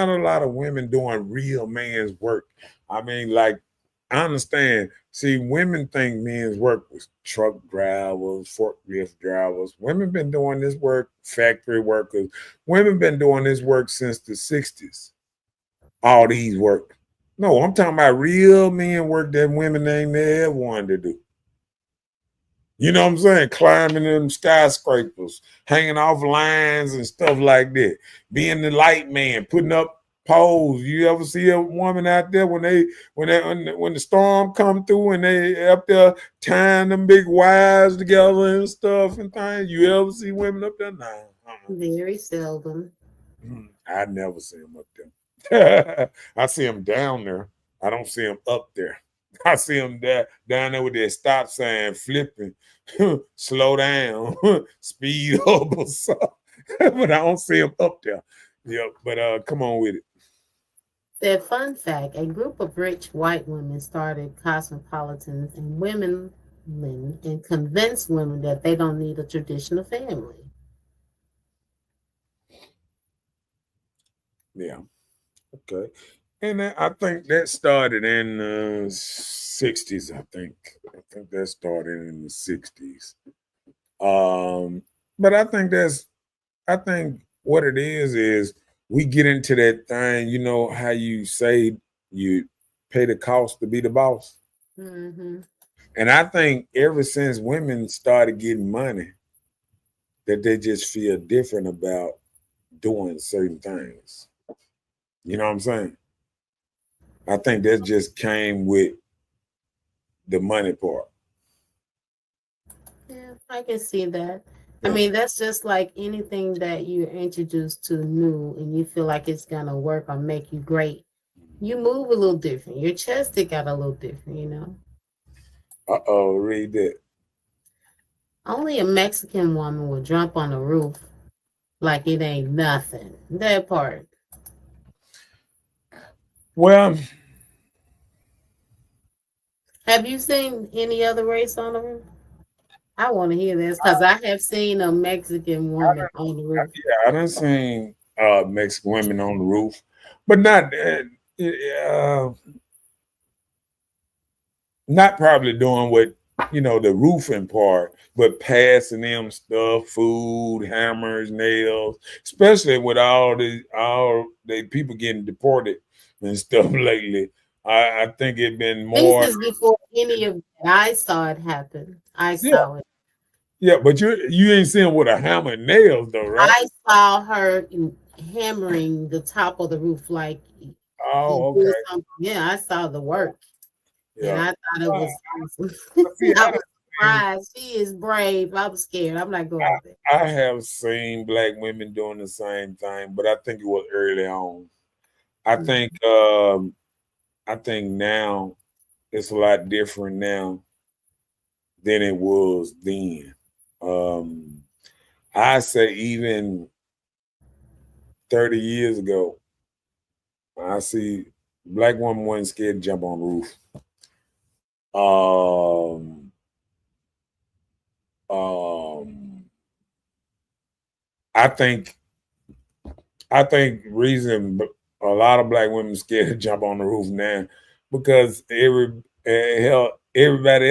a lot of women doing real man's work. I mean, like, I understand. See, women think men's work was truck drivers, forklift drivers. Women been doing this work, factory workers. Women been doing this work since the 60s. All these work. No, I'm talking about real men work that women ain't never wanted to do. You know what I'm saying? Climbing them skyscrapers, hanging off lines and stuff like that. Being the light man, putting up pose. You ever see a woman out there when the storm come through and they up there tying them big wires together and stuff and things? You ever see women up there? Nah. Very seldom. I never see them up there. I see them down there. I don't see them up there. I see them down there with their stop sign flipping, slow down, speed up or something. But I don't see them up there. Yeah, but come on with it. That fun fact, a group of rich white women started cosmopolitans and women and convinced women that they don't need a traditional family. Yeah. Okay. And I think that started in the 60s, I think. I think that started in the 60s. But I think what it is we get into that thing, you know, how you say you pay the cost to be the boss. Mm-hmm. And I think ever since women started getting money, that they just feel different about doing certain things. You know what I'm saying? I think that just came with the money part. Yeah, I can see that. I Yeah. mean, that's just like anything that you're introduced to new and you feel like it's gonna work or make you great. You move a little different. Your chest stick out a little different, you know. Uh-oh, read that. Only a Mexican woman will jump on the roof like it ain't nothing. That part. Well, Have you seen any other race on the roof? I want to hear this because I have seen a Mexican woman on the roof. yeah, I done seen Mexican women on the roof, but not probably doing what the roofing part, but passing them stuff, food, hammers, nails, especially with all the people getting deported and stuff lately. I think it been more. This is before any of that. I saw it happen. I Yeah, saw it. yeah, but you ain't seeing with a hammer and nails though, right? I saw her hammering the top of the roof like Oh, okay. Yeah, I saw the work. And Yeah. I thought it was awesome. See, I was surprised. She is brave. I was scared. I'm not going there. I have seen black women doing the same thing, but I think it was early on. I think now it's a lot different now than it was then. I say even 30 years ago, I see black women wasn't scared to jump on the roof. I think reason a lot of black women scared to jump on the roof now because everybody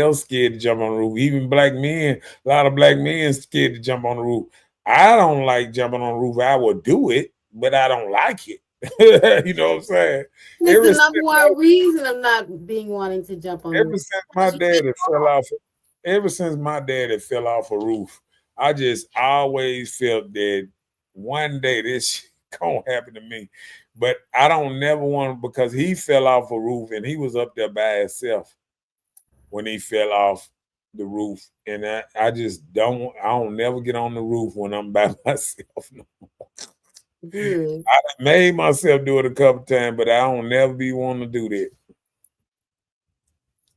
else scared to jump on the roof. Even black men, a lot of black men scared to jump on the roof. I don't like jumping on the roof. I would do it, but I don't like it. You know what I'm saying? It's the number one reason of not wanting to jump on the roof. Ever since my dad fell off a roof, I just always felt that one day this gonna happen to me. But I don't never want to, because he fell off a roof and he was up there by himself when he fell off the roof. And I don't never get on the roof when I'm by myself no more. Good. I made myself do it a couple times, but I don't never be wanting to do that.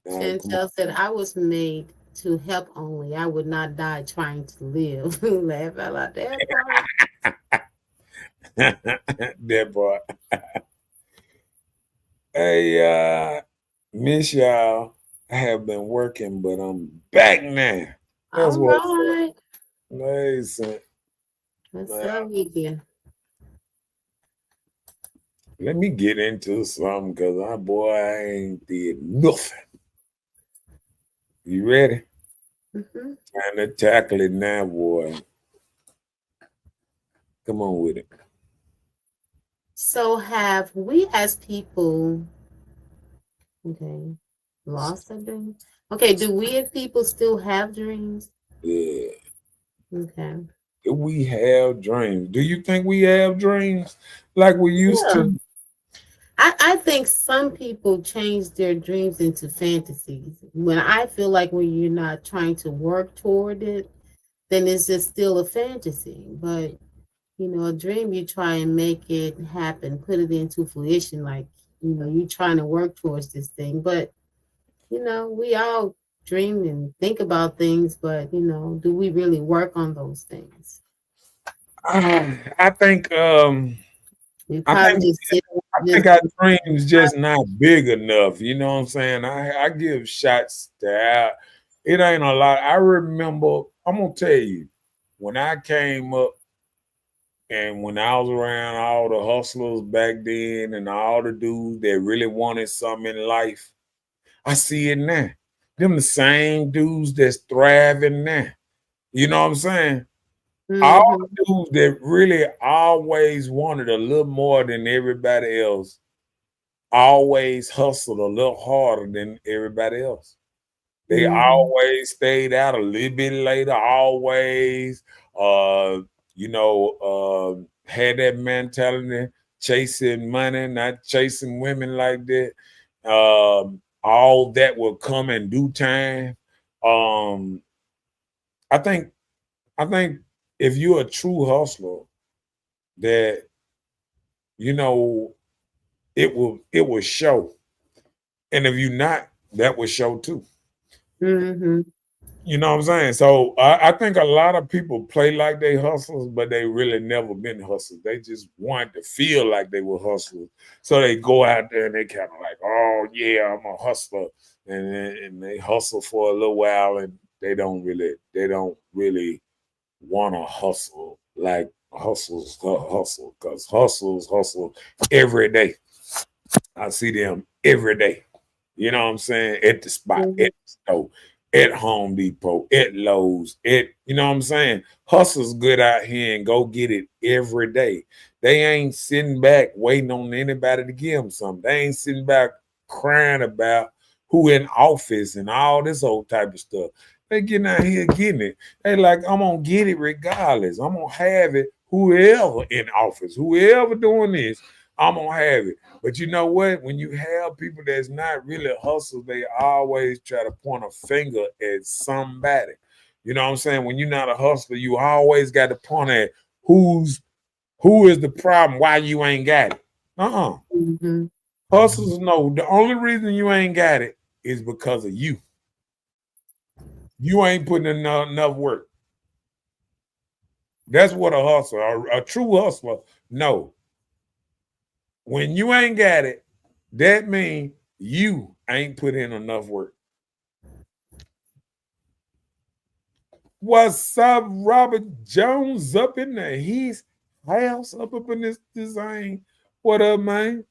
Chantel said, I was made to help only. I would not die trying to live. Laugh out loud. That part. Hey, miss y'all. I have been working, but I'm back now. That's all right. Amazing. What's up with you? Let me get into something because I ain't did nothing. You ready? Mm-hmm. Time to tackle it now, boy. Come on with it. So have we as people, lost a dream? Okay, do we as people still have dreams? Yeah. Okay. Do we have dreams? Do you think we have dreams like we used to? I think some people change their dreams into fantasies. When I feel like when you're not trying to work toward it, then it's just still a fantasy. But a dream, you try and make it happen, put it into fruition, like, you're trying to work towards this thing. But, we all dream and think about things, but, do we really work on those things? I think We I probably think just sit I just think our dreams just not big enough. You know what I'm saying? I give shots to out. It ain't a lot. I remember, I'm gonna tell you, when I came up and when I was around all the hustlers back then and all the dudes that really wanted something in life, I see it now. Them the same dudes that's thriving now. You know what I'm saying? All Mhm. the dudes that really always wanted a little more than everybody else always hustled a little harder than everybody else. They Mhm. always stayed out a little bit later, always uh, had that mentality, chasing money, not chasing women like that. All that will come in due time. Um, I think I think if you're a true hustler, that you know it will show. And if you're not, that will show too. Mhm. You know what I'm saying? So I think a lot of people play like they hustlers, but they really never been hustlers. They just want to feel like they were hustlers. So they go out there and they kind of like, oh yeah, I'm a hustler. And they hustle for a little while and they don't really want to hustle like hustle because hustle every day. I see them every day. You know what I'm saying? At the spot, at Mhm. the store, at Home Depot, at Lowe's, you know what I'm saying? Hustle's good out here and go get it every day. They ain't sitting back waiting on anybody to give them something. They ain't sitting back crying about who in office and all this old type of stuff. They getting out here getting it. They like, I'm gonna get it regardless. I'm gonna have it whoever in office, whoever doing this, I'm gonna have it. But you know what? When you have people that's not really hustle, they always try to point a finger at somebody. You know what I'm saying? When you're not a hustler, you always got to point at who is the problem, why you ain't got it. Uh-uh. Mhm. Hustlers know the only reason you ain't got it is because of you. You ain't putting enough work. That's what a hustler, a true hustler, no. When you ain't got it, that means you ain't put in enough work. What's up, Robert Jones up in there? He's house up in this design. What up, man?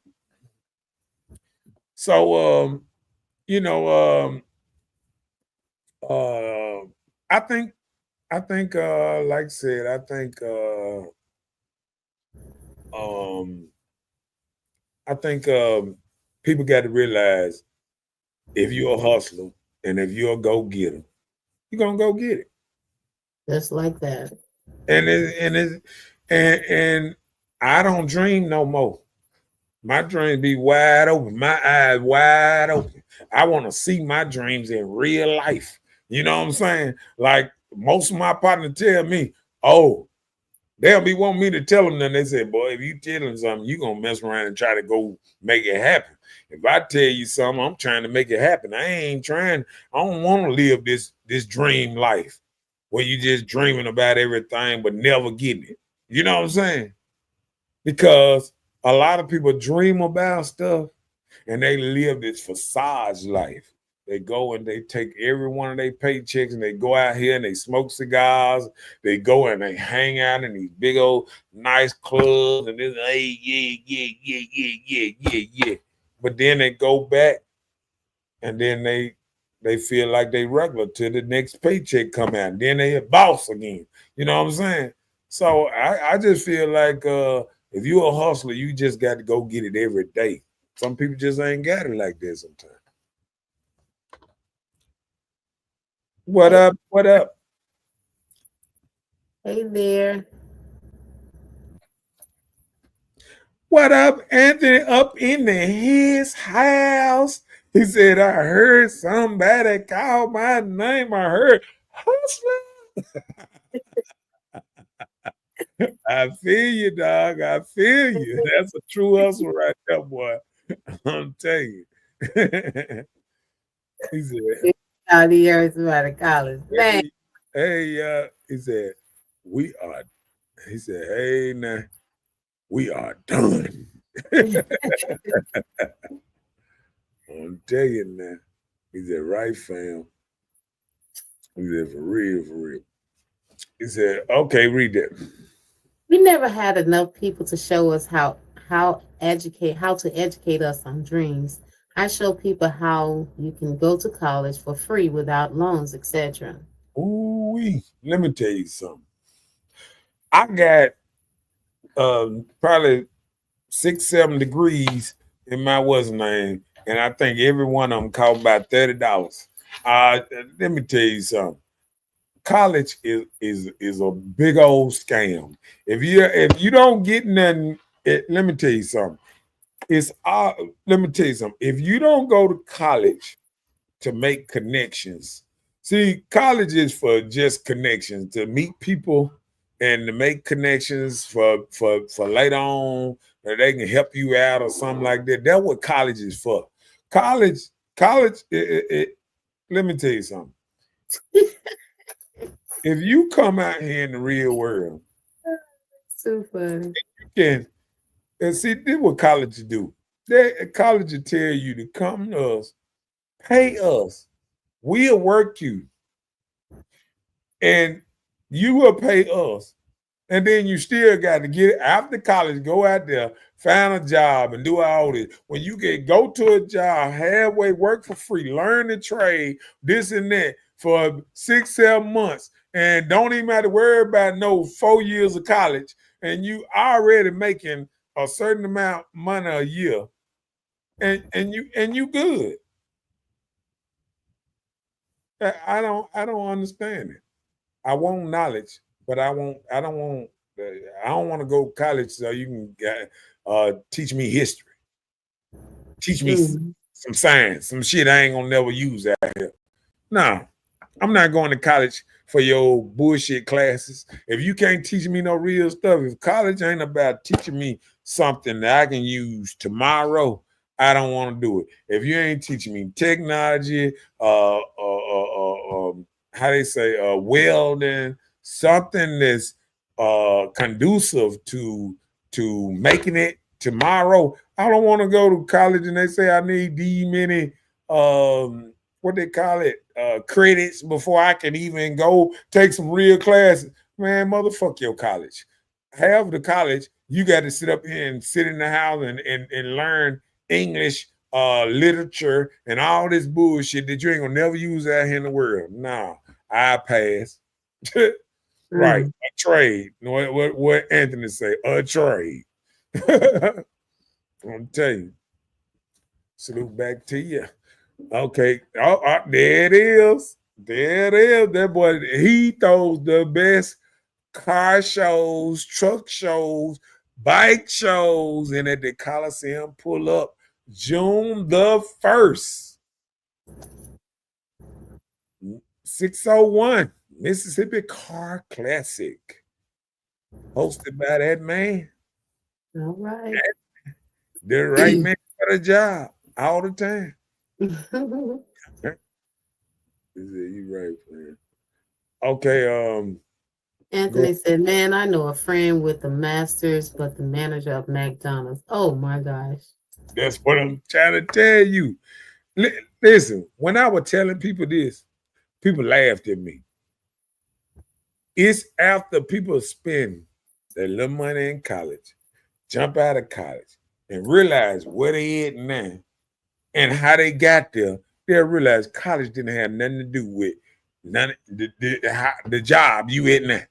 So you know, uh I think like I said, I think um I think people got to realize if you're a hustler and if you're a go getter, you're gonna go get it. Just like that. And and I don't dream no more. My dreams be wide open, my eyes wide open. I want to see my dreams in real life. You know what I'm saying? Like most of my partners tell me, oh, they'll be wanting me to tell them, then they say, boy, if you tell them something, you're gonna mess around and try to go make it happen. If I tell you something, I'm trying to make it happen. I don't want to live this dream life where you just dreaming about everything but never getting it. You know what I'm saying? Because a lot of people dream about stuff and they live this facade life. They go and they take every one of their paychecks and they go out here and they smoke cigars. They go and they hang out in these big old nice clubs and this, hey, yeah. But then they go back and then they feel like they regular till the next paycheck come out. And then they a boss again. You know what I'm saying? So I just feel like if you're a hustler, you just got to go get it every day. Some people just ain't got it like that sometimes. What Hey, up? What up? hey there. What up, Anthony? Up in his house. He said, I heard somebody call my name. I heard hustler. I feel you, dog. I feel you. That's a true hustle right there, boy. I'm telling you. He said, Out here, somebody college. Man, he said, we are, he said, hey, now, we are done. I'm telling you now. He said, right, fam. He said, for real, for real. He said, okay, read that. we never had enough people to show us how to educate us on dreams. I show people how you can go to college for free without loans, etc. Ooh, let me tell you something. I got probably 6, 7 degrees in my what's name, and I think every one of them cost about $30. Let me tell you something. College is a big old scam. If you don't get nothing, let me tell you something. Let me tell you something. If you don't go to college to make connections, see, college is for just connections, to meet people and to make connections for later on, that they can help you out or something like that. That's what college is for. College, let me tell you something. If you come out here in the real world, So funny. you can, and see, this is what college do. College will tell you to come to us, pay us, we'll work you, and you will pay us. And then you still got to get after college, go out there, find a job, and do all this. When you go to a job, halfway work for free, learn the trade, this and that for 6, 7 months, and don't even have to worry about no 4 years of college, and you already making a certain amount of money a year, and you good. I don't understand it. I want knowledge, but I don't want to go to college so you can teach me history, teach me some science, some shit I ain't gonna never use out here. Nah, I'm not going to college for your bullshit classes. If you can't teach me no real stuff, if college ain't about teaching me something that I can use tomorrow, I don't want to do it. If you ain't teaching me technology, how they say, welding, something that's conducive to making it tomorrow, I don't want to go to college and they say I need these many what they call it, credits before I can even go take some real classes. Man, motherfuck your college. Half the college, you got to sit up here and sit in the house and learn English, literature, and all this bullshit that you ain't gonna never use out here in the world. Nah, I pass. Right, a trade. What Anthony say? A trade. I'm telling you. Salute back to you. Okay. Oh, there it is. There it is. That boy, he throws the best car shows, truck shows, bike shows, and at the Coliseum pull up June the 1st. 601 Mississippi Car Classic. Hosted by that man. All right. The right man for the job all the time. You right, man. Okay, Anthony said, man, I know a friend with a master's, but the manager of McDonald's. Oh my gosh. That's what I'm trying to tell you. Listen, when I was telling people this, people laughed at me. It's after people spend their little money in college, jump out of college, and realize where they at now and how they got there, they'll realize college didn't have nothing to do with the job you at now.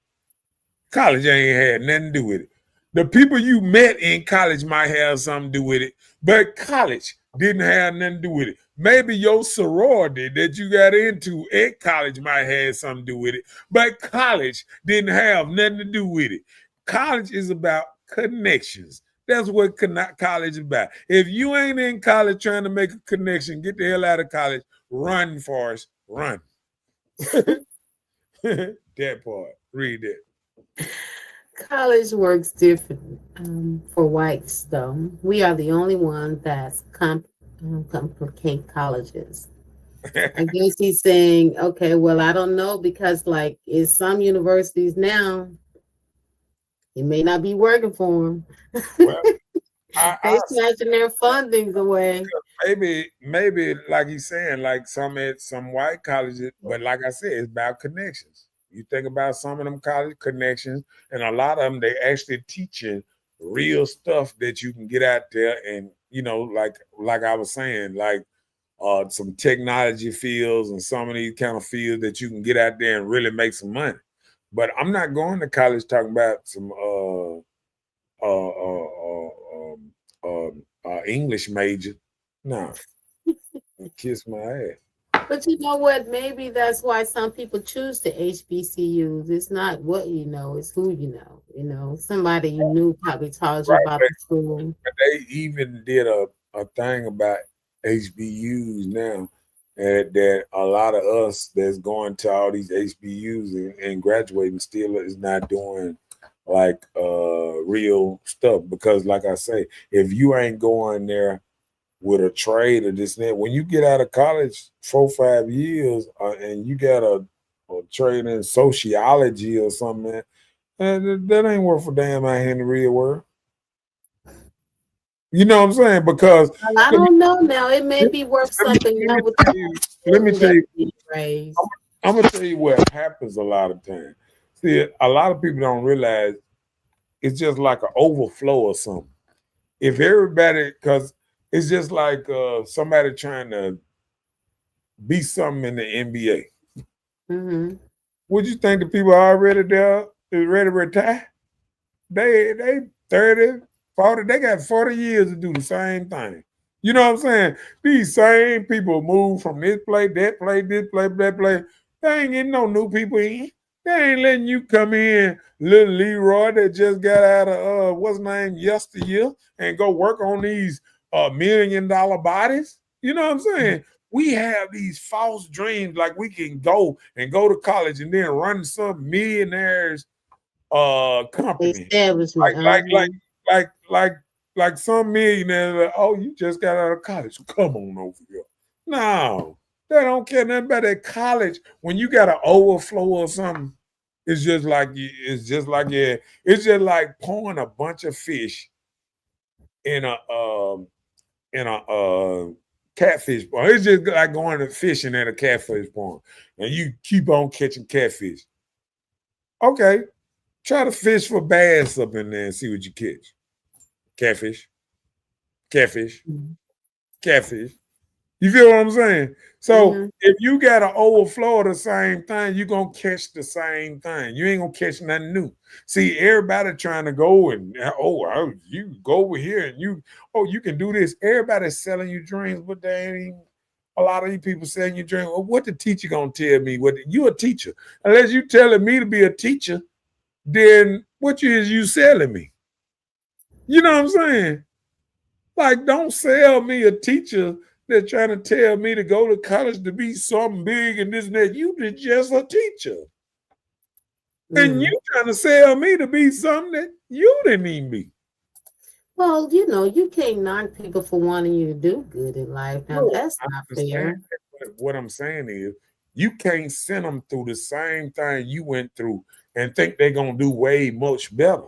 College ain't had nothing to do with it. The people you met in college might have something to do with it, but college didn't have nothing to do with it. Maybe your sorority that you got into at college might have something to do with it, but college didn't have nothing to do with it. College is about connections, That's what college is about. If you ain't in college trying to make a connection, get the hell out of college. Run, Forrest. Run. That part. Read it. College works different for whites, though. We are the only ones that complicate colleges. I guess he's saying, okay, well, I don't know because, like, in some universities now, it may not be working for them. Well, They snatching their fundings away. Maybe like he's saying, like some white colleges, but like I said, it's about connections. You think about some of them college connections, and a lot of them they actually teaching real stuff that you can get out there, and like I was saying, like some technology fields and some of these kind of fields that you can get out there and really make some money. But I'm not going to college talking about some English major. No, kiss my ass. But you know what? Maybe that's why some people choose the HBCUs. It's not what you know, it's who you know. You know, somebody you knew probably taught you about the school. They even did a thing about HBUs now, that a lot of us that's going to all these HBUs and graduating still is not doing like real stuff, because like I say, if you ain't going there with a trade or this and that, when you get out of college 4-5 years and you got a trade in sociology or something, that ain't worth a damn out here in the real world. You know what I'm saying? Because I don't know now. It may be worth something. Let me tell you. I'm gonna tell you what happens a lot of times. See, a lot of people don't realize it's just like an overflow or something. If everybody, because it's just like somebody trying to be something in the NBA. Mm-hmm. Would you think the people already there is ready to retire? They 30, 40, they got 40 years to do the same thing. You know what I'm saying? These same people move from this play, that play, this play, that play. They ain't getting no new people in. They ain't letting you come in, little Leroy that just got out of what's his name yesteryear and go work on these $1 million bodies. You know what I'm saying? We have these false dreams like we can go to college and then run some millionaires company. Like some millionaires, oh, you just got out of college. Come on over here. No, they don't care nothing about that college. When you got an overflow or something, it's just like pouring a bunch of fish in a catfish pond. It's just like going to fishing at a catfish pond, and you keep on catching catfish. Okay, try to fish for bass up in there and see what you catch. Catfish. You feel what I'm saying? So if you got an overflow of the same thing, you're going to catch the same thing. You ain't going to catch nothing new. See, everybody trying to go and, you go over here and you can do this. Everybody's selling you dreams, but they ain't even, a lot of these people selling you dreams. Well, what the teacher going to tell me? You a teacher. Unless you telling me to be a teacher, then what is you selling me? You know what I'm saying? Like, don't sell me a teacher that's trying to tell me to go to college to be something big and this and that. You just a teacher. And you trying to sell me to be something that you didn't even be. Well, you can't knock people for wanting you to do good in life. Now, that's not fair. What I'm saying is, you can't send them through the same thing you went through and think they're going to do way much better.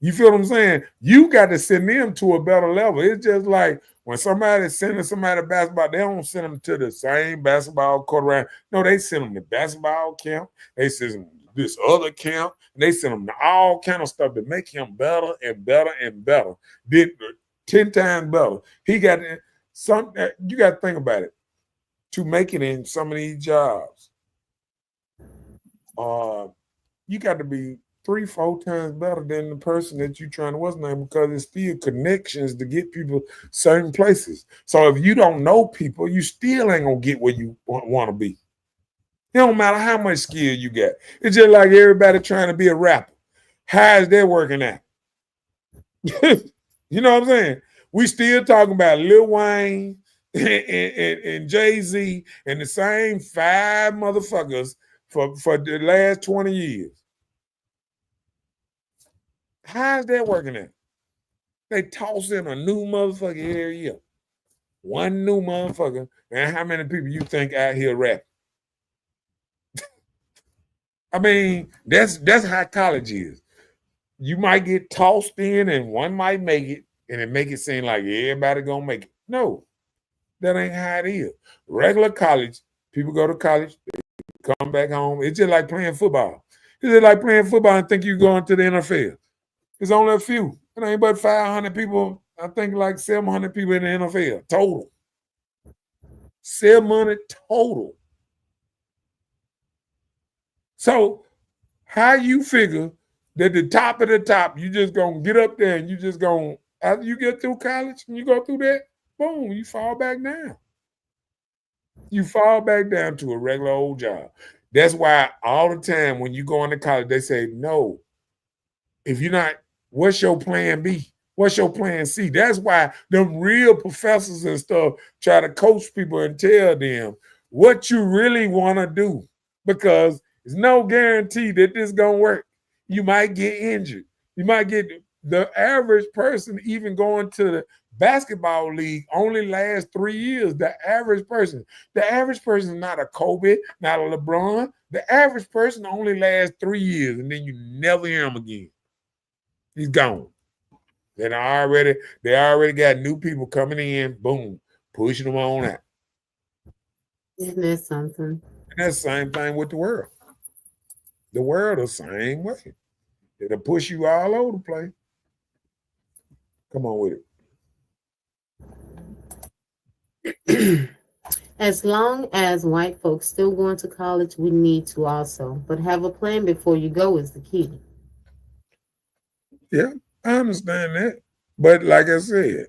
You feel what I'm saying? You got to send them to a better level. It's just like when somebody's sending somebody to basketball, they don't send them to the same basketball court around. No, they send them to basketball camp. They send them to this other camp. And they send them to all kind of stuff to make him better and better and better. 10 times better. He got some. You got to think about it. To make it in some of these jobs, you got to be 3-4 times better than the person that you're trying to what's name, because it's still connections to get people certain places. So if you don't know people, you still ain't gonna get where you want to be. It don't matter how much skill you got. It's just like everybody trying to be a rapper. How is that working out? You know what I'm saying? We still talking about Lil Wayne and Jay-Z and the same 5 motherfuckers for the last 20 years. How's that working out? They toss in a new motherfucker every year. One new motherfucker. And how many people you think out here rap? I mean, that's how college is. You might get tossed in and one might make it, and it make it seem like everybody gonna make it. No, that ain't how it is. Regular college, people go to college, they come back home. It's just like playing football. It's just like playing football and think you're going to the NFL. There's only a few. It ain't but 500 people. I think like 700 people in the NFL total. 700 total. So how you figure that the top of the top, you just gonna get up there and you just gonna, after you get through college and you go through that, boom, you fall back down. You fall back down to a regular old job. That's why all the time when you go into college, they say, no, if you're not, what's your plan B? What's your plan C? That's why them real professors and stuff try to coach people and tell them what you really want to do, because there's no guarantee that this gonna work. You might get injured. You might get, the average person even going to the basketball league only lasts 3 years. The average person is not a Kobe, not a LeBron. The average person only lasts 3 years, and then you never hear him again. He's gone. Then they already got new people coming in, boom, pushing them on out. Isn't that something? And that's the same thing with the world. The world the same way. It'll push you all over the place. Come on with it. As long as white folks still going to college, we need to also. But have a plan before you go is the key. Yeah, I understand that. But like I said,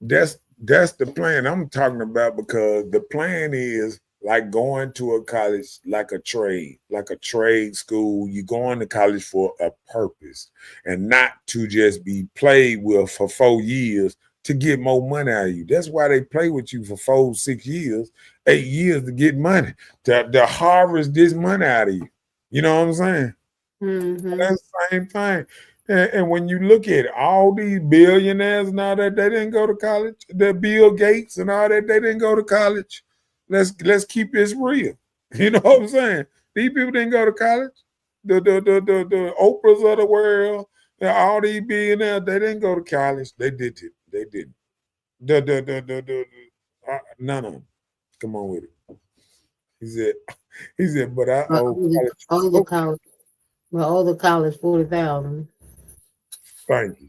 that's the plan I'm talking about, because the plan is like going to a college, like a trade school. You're going to college for a purpose and not to just be played with for 4 years to get more money out of you. That's why they play with you for 4, 6 years, 8 years to get money, to harvest this money out of you. You know what I'm saying? Mm-hmm. That's the same thing. And when you look at all these billionaires and all that, they didn't go to college. The Bill Gates and all that, they didn't go to college. Let's keep this real. You know what I'm saying? These people didn't go to college. The Oprahs of the world, all these billionaires, they didn't go to college. They did it. They didn't. None of them. Come on with it. He said, but I owe college. All the college 40,000. Thank you.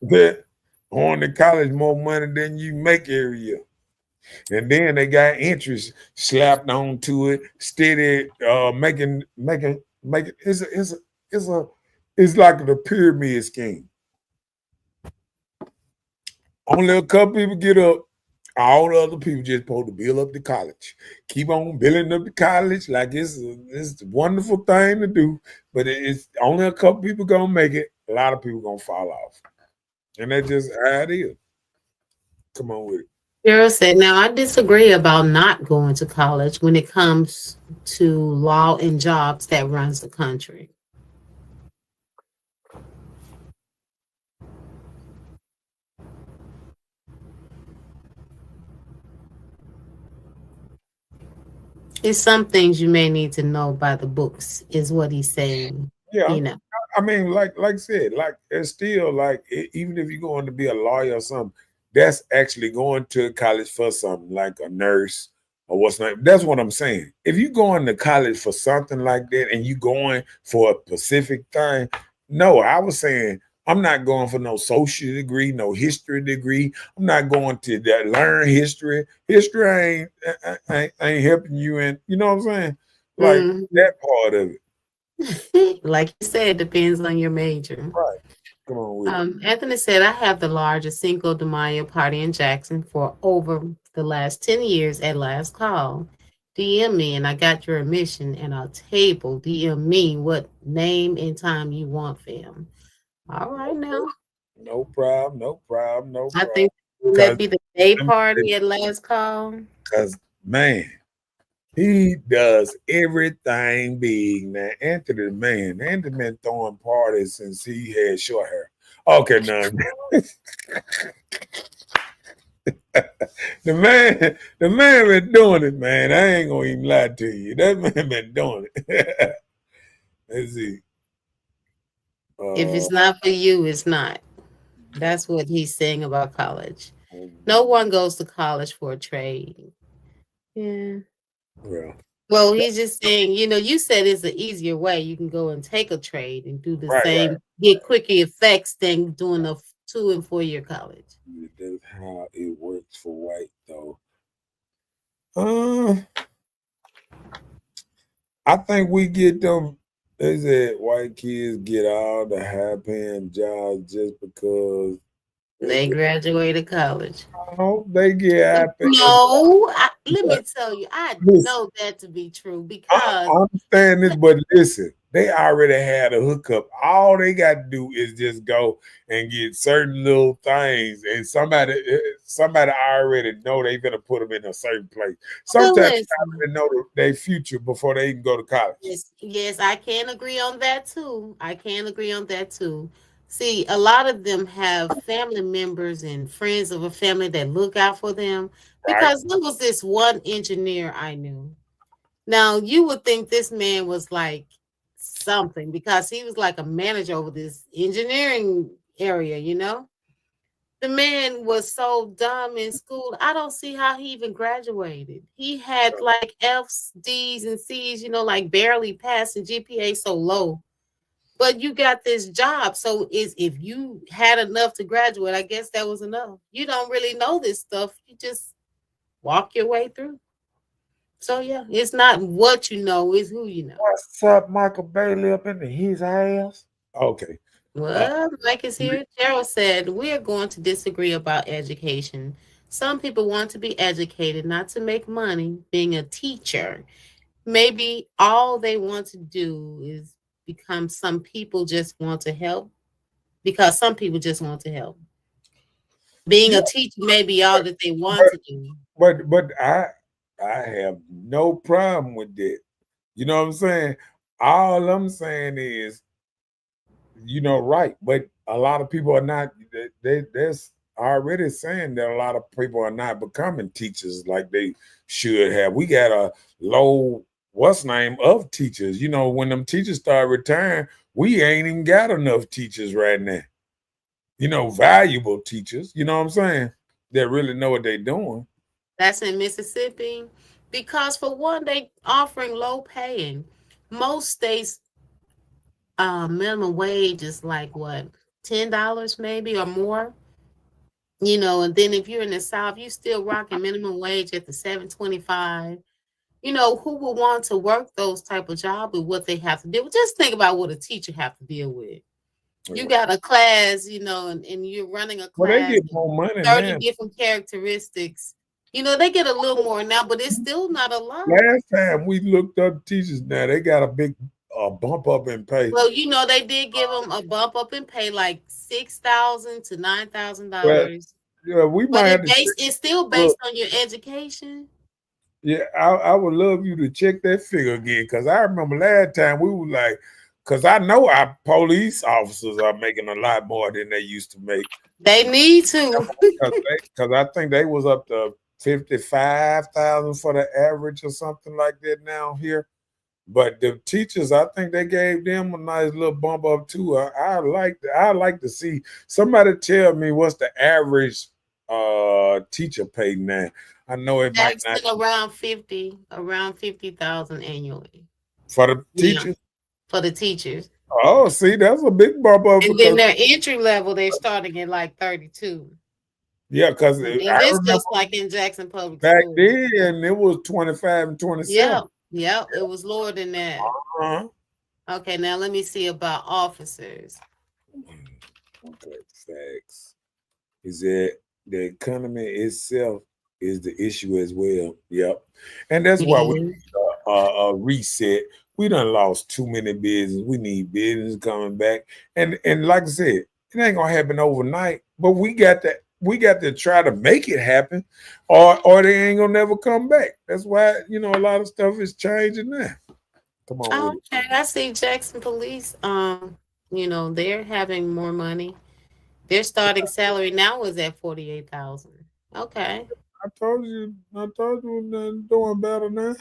They're on the college more money than you make every year. And then they got interest slapped onto it, steady making it's like the pyramid scheme. Only a couple people get up. All the other people just supposed to build up the college. Keep on building up the college like it's a wonderful thing to do, but it's only a couple people gonna make it. A lot of people gonna fall off. And that's just how it is. Come on with it. Cheryl said, now I disagree about not going to college when it comes to law and jobs that runs the country. It's some things you may need to know by the books, is what he's saying. Yeah, you know. I mean, like I said, like it's still like even if you're going to be a lawyer or something, that's actually going to college for something like a nurse or what's not. That's what I'm saying. If you're going to college for something like that and you're going for a specific thing, no, I was saying I'm not going for no social degree, no history degree. I'm not going to learn history. History ain't helping you in, you know what I'm saying? Like that part of it. Like you said, depends on your major. Right. Come on with it. Anthony said, I have the largest Cinco de Mayo party in Jackson for over the last 10 years at last call. DM me and I got your admission and a table. DM me what name and time you want, fam. All right now. No problem, no problem, no I problem. think that be the day party at last call. Because, man, he does everything big, man. Anthony, man, Anthony been throwing parties since he had short hair. Okay, no. The man been doing it, man. I ain't gonna even lie to you. That man been doing it. Let's see. If it's not for you, it's not. That's what he's saying about college. No one goes to college for a trade. Yeah. Well, Well, he's just saying, you said it's an easier way. You can go and take a trade and do the right. same, get quicker effects than doing a 2 and 4 year college. That's how it works for white, though. I think we get them. They said white kids get all the high-paying jobs just because they graduated college. Oh, they get high-paying. No, let me tell you, I know that to be true because I understand this, but listen, they already had a hookup. All they got to do is just go and get certain little things, and somebody already know they gonna put them in a certain place. Sometimes they already know their future before they even go to college. Yes, I can agree on that too. See, a lot of them have family members and friends of a family that look out for them because there was this one engineer I knew. Now, you would think this man was like something because he was like a manager over this engineering area, The man was so dumb in school. I don't see how he even graduated. He had like F's, D's, and C's, like barely passing GPA so low. But you got this job. So if you had enough to graduate, I guess that was enough. You don't really know this stuff. You just walk your way through. So yeah, it's not what you know, it's who you know. What's up, Michael Bailey up in his house? Okay. Well, Mike is here. Gerald said, we are going to disagree about education. Some people want to be educated, not to make money being a teacher. Maybe all they want to do is become some people just want to help because some people just want to help. Being a teacher may be all that they want to do. But I have no problem with that. You know what I'm saying? All I'm saying is, right. But a lot of people are not. There's already saying that a lot of people are not becoming teachers like they should have. We got a low name of teachers. When them teachers start retiring, we ain't even got enough teachers right now. Valuable teachers. You know what I'm saying? That really know what they're doing. That's in Mississippi. Because for one, they offering low paying. Most states minimum wage is like what, $10 maybe or more. And then if you're in the South, you still rocking minimum wage at the $7.25. Who would want to work those type of jobs with what they have to deal with? Just think about what a teacher have to deal with. You got a class, and you're running a class. Well, they get more money 30 now. different characteristics. They get a little more now, but it's still not a lot. Last time we looked up teachers now, they got a big bump up in pay. Well, they did give them a bump up in pay, like $6,000 to $9,000. Well, yeah, we might. It's still based on your education. Yeah, I would love you to check that figure again because I remember last time we were like, because I know our police officers are making a lot more than they used to make. They need to. Because I think they was up to 55,000 for the average or something like that now here. But the teachers, I think they gave them a nice little bump up too. I like to see somebody tell me what's the average teacher pay now. I know it might not around 50,000 annually for the teachers. For the teachers. Oh, see, that's a big bump up. And then their entry level, they're starting at like 32. Yeah, because it's just like in Jackson Public back School. then it was 25 and 27. Yeah, it was lower than that. Okay, now let me see about officers. Okay, facts. Is that the economy itself is the issue as well? Yep, and that's why we need a reset. We done lost too many business. We need business coming back. And like I said, it ain't gonna happen overnight, but we got to try to make it happen, or they ain't gonna never come back. That's why, a lot of stuff is changing now. Come on with Oh, it. okay. I see Jackson Police. They're having more money. Their starting salary now is at 48,000. Okay. I told you nothing doing better now.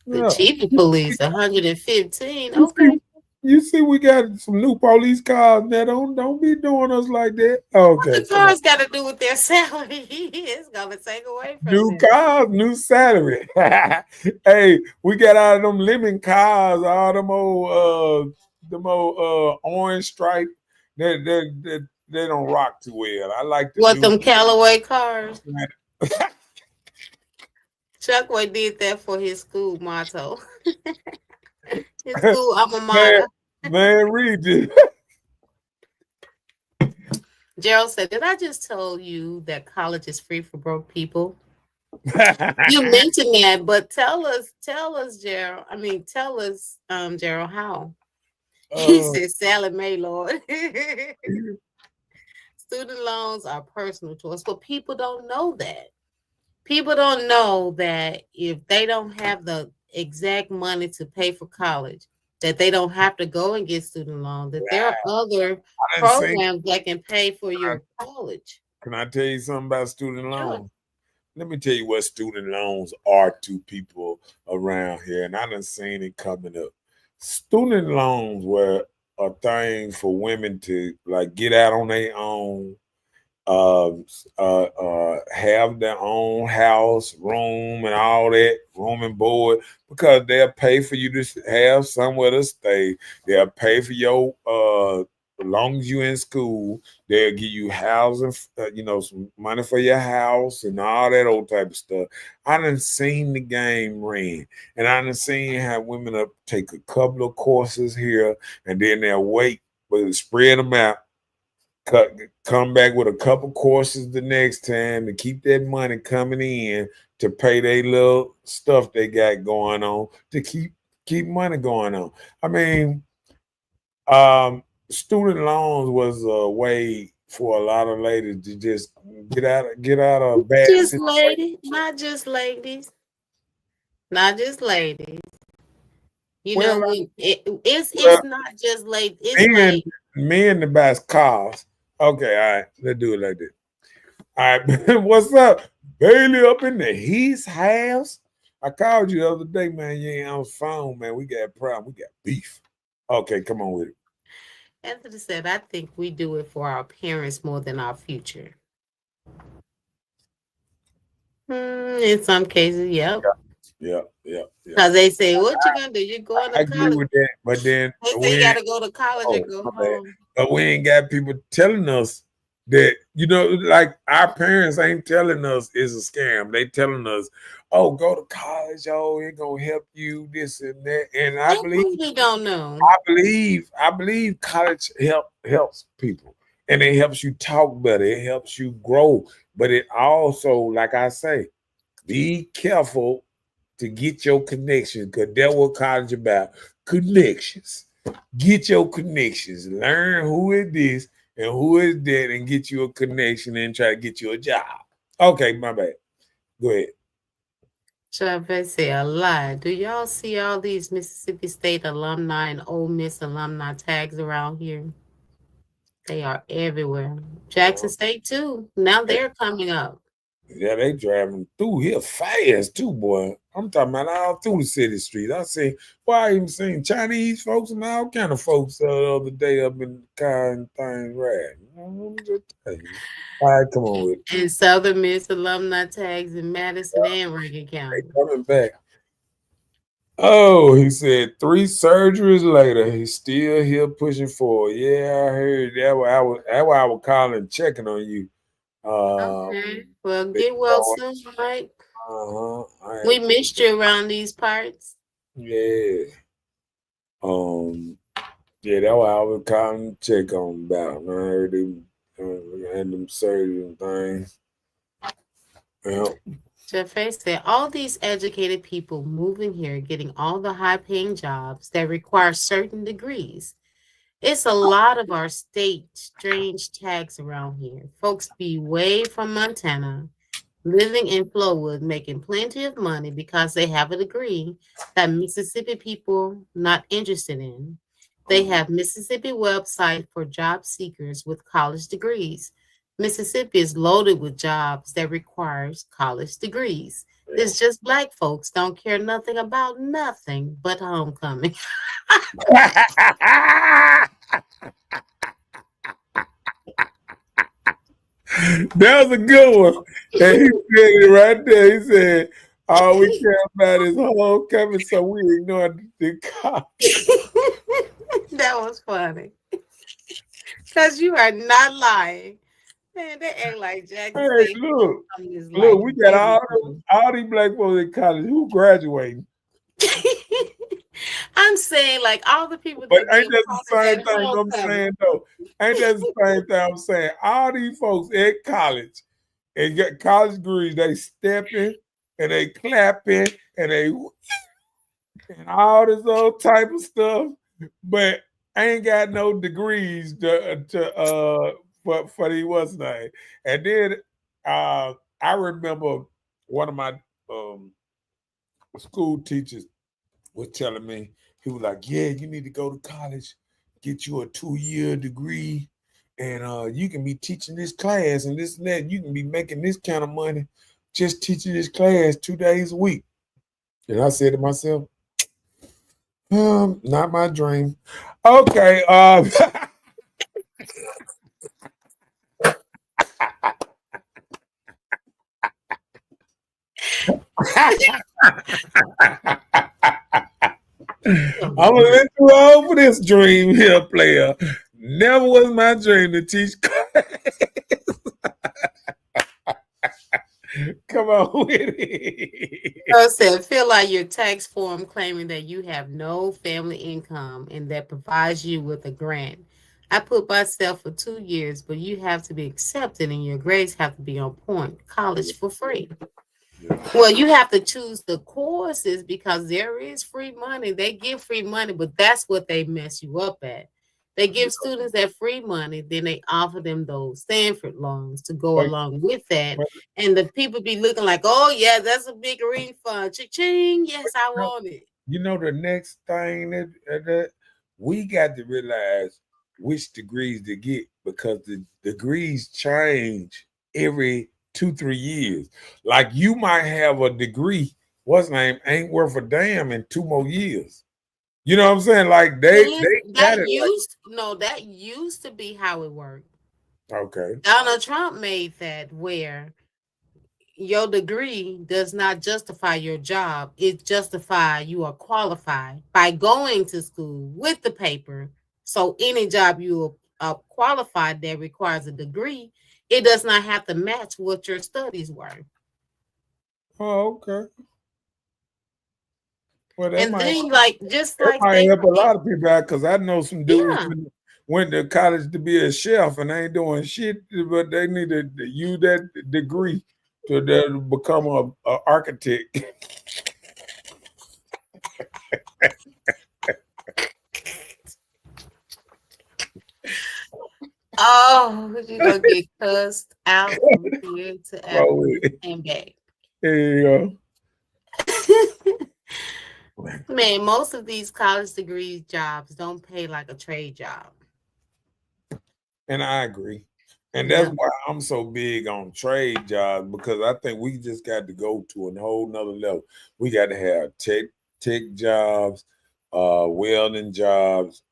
The Yeah. chief of police, 115. You see, Okay. you see, we got some new police cars now. Don't be doing us like that. What Okay, the come on. cars got to do with their salary? It's gonna take away from New them. cars, new salary. Hey, we got out of them lemon cars, all them old orange stripe. They don't rock too well. I like the What new. them Callaway cars? Chuckway did that for his school motto. His school alma man, mater. man, read this. Gerald said, "Did I just tell you that college is free for broke people?" You mentioned that, but tell us, Gerald. I mean, tell us, Gerald, how. He uh, said, "Sally Mae, Lord." Student loans are personal choice, but people don't know that. People don't know that if they don't have the exact money to pay for college, that they don't have to go and get student loans, that there are other I didn't say. programs that can pay for your college. Can I tell you something about student Sure. loans? Let me tell you what student loans are to people around here, and I done seen it coming up. Student loans were a thing for women to like get out on their own, uh, have their own house, room, and all that, room and board, because they'll pay for you to have somewhere to stay. They'll pay for your, as long as you're in school, they'll give you housing, some money for your house and all that old type of stuff. I done seen the game ran, and I done seen how women up take a couple of courses here, and then they'll wait, but spread them out. Come back with a couple courses the next time to keep that money coming in to pay their little stuff they got going on to keep money going on. I mean, student loans was a way for a lot of ladies to just get out of bad Just situations. ladies, not just ladies, not just ladies. Well, It's well, not just ladies. It's men like men to buy cars. Okay, all right, let's do it like this. All right, what's up, Bailey? Up in the Heath house. I called you the other day, man. You ain't on the phone, man. We got a problem. We got beef. Okay, come on with it. Anthony said, I think we do it for our parents more than our future. In some cases, yep. Yeah. Because they say, what you gonna do? You're going I to agree college. with that, but then They say we you ain't, gotta go to college oh, and go my bad. home. But we ain't got people telling us that, like our parents ain't telling us it's a scam. They telling us, oh, go to college, oh, it gonna help you, this and that. And I They believe really don't know. I believe college helps people, and it helps you talk better. It helps you grow, but it also, like I say, be careful to get your connections, because that's what college about. Connections. Get your connections. Learn who it is and who is that, and get you a connection and try to get you a job. Okay, my bad. Go ahead. Chavez say a lie. Do y'all see all these Mississippi State alumni and Ole Miss alumni tags around here? They are everywhere. Jackson State too. Now they're coming up. Yeah, they driving through here fast too, boy. I'm talking about all through the city streets. I even seen Chinese folks and all kind of folks the other day up in the car and things riding. I'm just telling you. All right, come on with it. And Southern Miss alumni tags in Madison and Rankin They County. coming back. Oh, he said 3 surgeries later, he's still here pushing forward. Yeah, I heard that. Why I was calling, checking on you. Okay. Well, Big get well dog. soon, Mike. I We am. missed you around these parts. Yeah. Um. Yeah, that's why I was calling to check on about. I heard they had them surgery and things. Yeah. Jeff Face said, all these educated people moving here, getting all the high paying jobs that require certain degrees. It's a lot of our state strange tags around here. Folks be way from Montana, living in Flowood, making plenty of money because they have a degree that Mississippi people not interested in. They have Mississippi website for job seekers with college degrees. Mississippi is loaded with jobs that requires college degrees. It's just black folks don't care nothing about nothing but homecoming. That was a good one. And he said it right there. He said, all we care about is homecoming, so we ignore the cop. That was funny. Because you are not lying. Man, they act like Jackson Hey, State look, is look, like we got everything. all these black folks in college who graduating. I'm saying, like, all the people But that ain't get that the same at thing I'm homecoming. saying though? Ain't that the same thing I'm saying? All these folks at college and get college degrees, they stepping and they clapping and they and all this old type of stuff, but ain't got no degrees for the what's name. And then I remember one of my school teachers was telling me, he was like, yeah, you need to go to college, get you a 2-year degree, and you can be teaching this class and this and that. You can be making this kind of money just teaching this class 2 days a week. And I said to myself, not my dream. Okay. I'm a little too old for this dream here, player. Never was my dream to teach class. Come on with it. So said, fill out your tax form claiming that you have no family income and that provides you with a grant. I put myself for 2 years, but you have to be accepted and your grades have to be on point. College for free. Well, you have to choose the courses because there is free money. They give free money, but that's what they mess you up at. They give students that free money, then they offer them those Stanford loans to go along with that. And the people be looking like, oh, yeah, that's a big refund. Cha-ching, yes, I want it. You know, the next thing that we got to realize which degrees to get because the degrees change every 2-3 years. Like you might have a degree, what's name, ain't worth a damn in 2 more years. You know what I'm saying? Like that used to be how it worked. Okay. Donald Trump made that where your degree does not justify your job. It justifies you are qualified by going to school with the paper. So any job you are qualified that requires a degree, it does not have to match what your studies were. Oh, okay. Well, and then, like, just that like might help a lot of people out because I know some dudes went to college to be a chef and they ain't doing shit, but they need to use that degree to become a architect. Oh, you're gonna get cussed out from here to Africa and back. There you go. Man, most of these college degree jobs don't pay like a trade job. And I agree. And that's why I'm so big on trade jobs, because I think we just got to go to a whole nother level. We got to have tech jobs, welding jobs,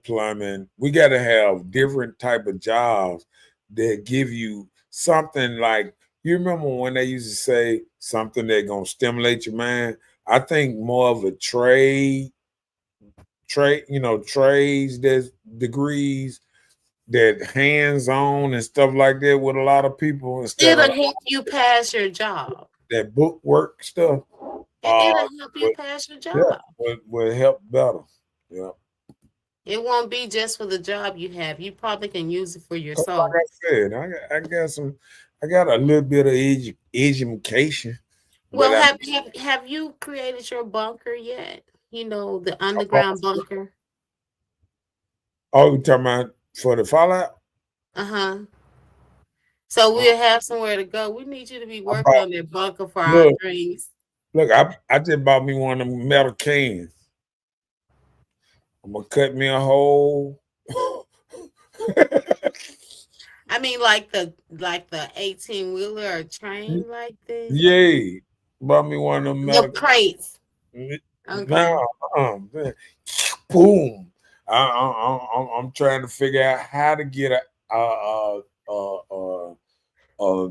plumbing. We got to have different type of jobs that give you something like, you remember when they used to say something that's going to stimulate your mind? I think more of a trades, that's degrees, that hands-on and stuff like that with a lot of people. It'll help you pass your job. That book work stuff. It'll help you pass your job. Will help better. Yeah. It won't be just for the job you have. You probably can use it for yourself. Like I said, I got a little bit of education. But Well, have you created your bunker yet? You know, the underground bunker. oh, you talking about for the fallout? Uh-huh. So Uh, we'll have somewhere to go. We need you to be I working bought, on that bunker for our look, dreams. look, I just bought me one of them metal cans. I'm gonna cut me a hole. I mean, like the 18-wheeler or train like this. Yay. Bought me one of them The metal crates. Okay. now. Boom. I'm trying to figure out how to get a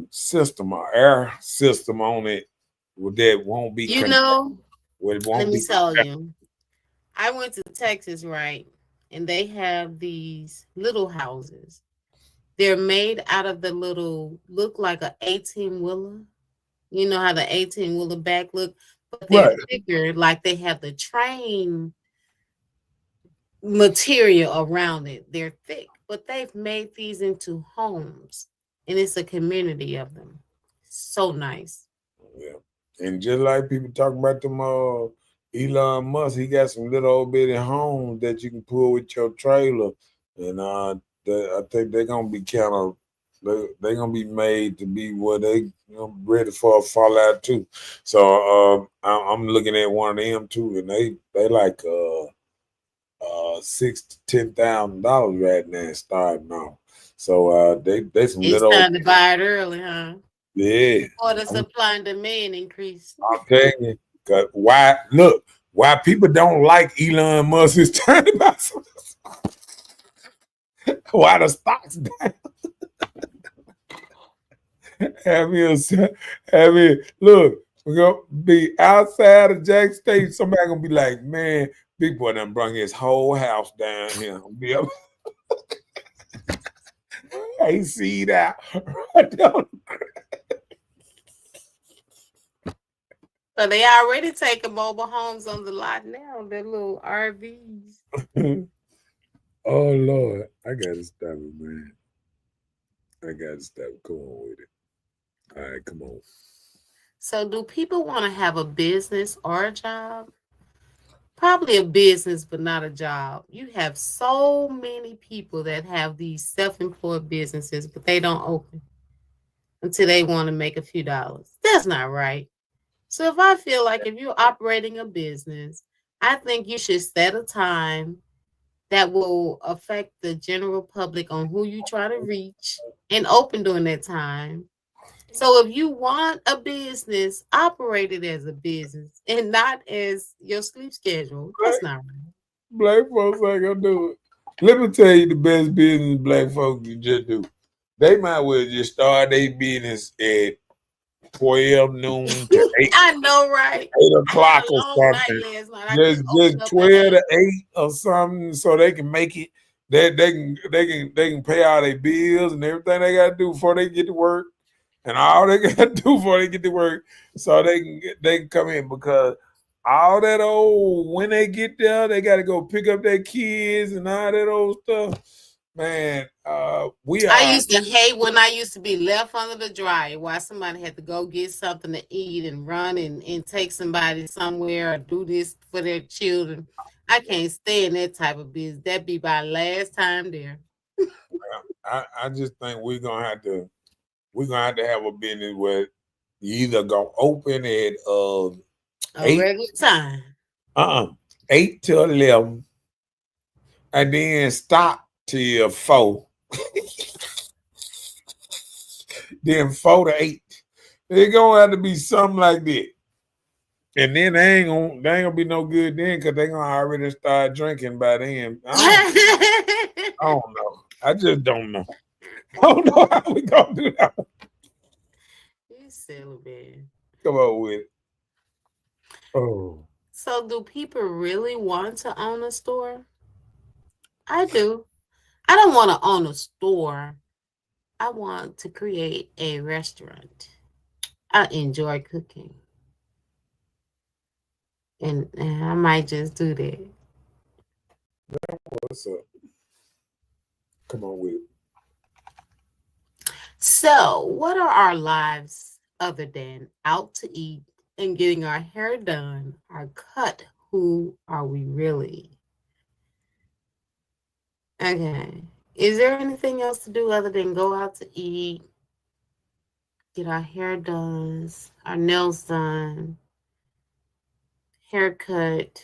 system, an air system on it that won't be You know, it let won't me be. tell you. I went to Texas, right? And they have these little houses. They're made out of the little, look like a 18-wheeler. You know how the 18-wheeler back look, but they're Right. thicker, like they have the train material around it. They're thick, but they've made these into homes, and it's a community of them. So nice. Yeah. And just like people talking about them Elon Musk, he got some little old bitty homes that you can pull with your trailer. And I think they're gonna be kind of they're gonna be made to be what they ready for a fallout too. So I'm looking at one of them too, and they like $6,000 to $10,000 right now starting off. So they some It's little time to buy it early, huh? yeah. Or the supply and demand increase. I'm telling you, 'cause why people don't like Elon Musk is turning about some, why the stocks down. have me, have me look. We're gonna be outside of Jack State. Somebody gonna be like, man, big boy done brung his whole house down here. Be up. AC out right down. So they already taking mobile homes on the lot now. They're little RVs. Oh Lord, I gotta stop it, man. I gotta stop. Come on with it. All right, come on. So do people want to have a business or a job? Probably a business, but not a job. You have so many people that have these self-employed businesses, but they don't open until they want to make a few dollars. That's not right. So if I feel like if you're operating a business, I think you should set a time that will affect the general public on who you try to reach and open during that time. So if you want a business, operate it as a business and not as your sleep schedule. That's not right. Black folks ain't gonna do it. Let me tell you the best business black folks can just do. They might well just start their business at 12 noon to 8, I know, right? 8 o'clock I had a or long night something. last night. I just Just opened up 12 at 8. to 8 or something so they can make it. They can pay all their bills and everything they gotta do before they get to work. And all they gotta do before they get to work so they can come in because all that old when they get there, they gotta go pick up their kids and all that old stuff. Man, we I are used to hate when I used to be left under the dryer while somebody had to go get something to eat and run and take somebody somewhere or do this for their children. I can't stand that type of business. That'd be my last time there. I just think we're gonna have to have a business where you either gonna open at A 8 regular time. 8 to 11 and then stop till 4. Then 4 to 8. It's gonna have to be something like that. And then they ain't gonna be no good then because they gonna already start drinking by then. I don't know. I just don't know. I don't know how we gonna do that. You silly man. Come on with it. Oh. So do people really want to own a store? I do. I don't want to own a store. I want to create a restaurant. I enjoy cooking. And I might just do that. What's up? Come on with it. So, what are our lives other than out to eat and getting our hair done, our cut, who are we really? Okay. Is there anything else to do other than go out to eat, get our hair done, our nails done, haircut?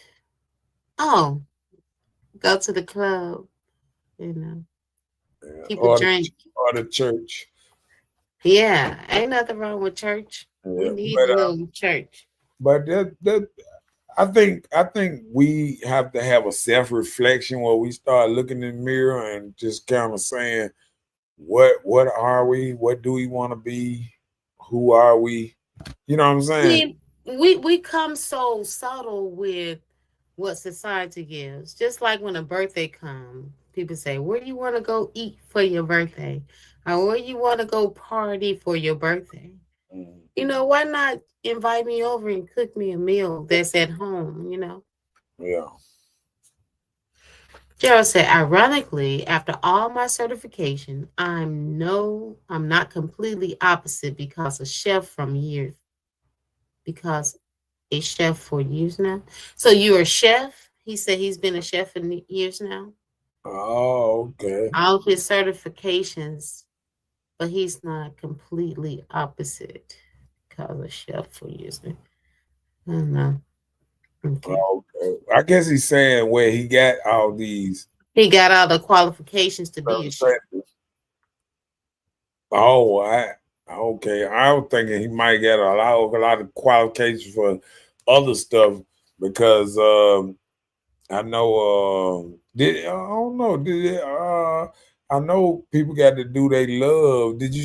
Oh, go to the club, you know, Yeah. keep a drink. Or the church. Yeah, ain't nothing wrong with church. We Yeah. need a little church. But that I think we have to have a self-reflection where we start looking in the mirror and just kind of saying, what are we? What do we want to be? Who are we? You know what I'm saying? We come so subtle with what society gives. Just like when a birthday comes, people say, "Where do you want to go eat for your birthday?" Or "Where you want to go party for your birthday?" You know, why not invite me over and cook me a meal that's at home? You know. Yeah. Gerald said, ironically, after all my certification, I'm not completely opposite because a chef from years, because a chef for years now. So you're a chef? He said he's been a chef for years now. Oh, okay. All of his certifications, but he's not completely opposite because a chef for years now. I don't know. Okay. Okay. I guess he's saying where he got all these. He got all the qualifications to be a chef. Oh, okay. I was thinking he might get a lot of qualifications for other stuff because I know I don't know I know people got to do they love. Did you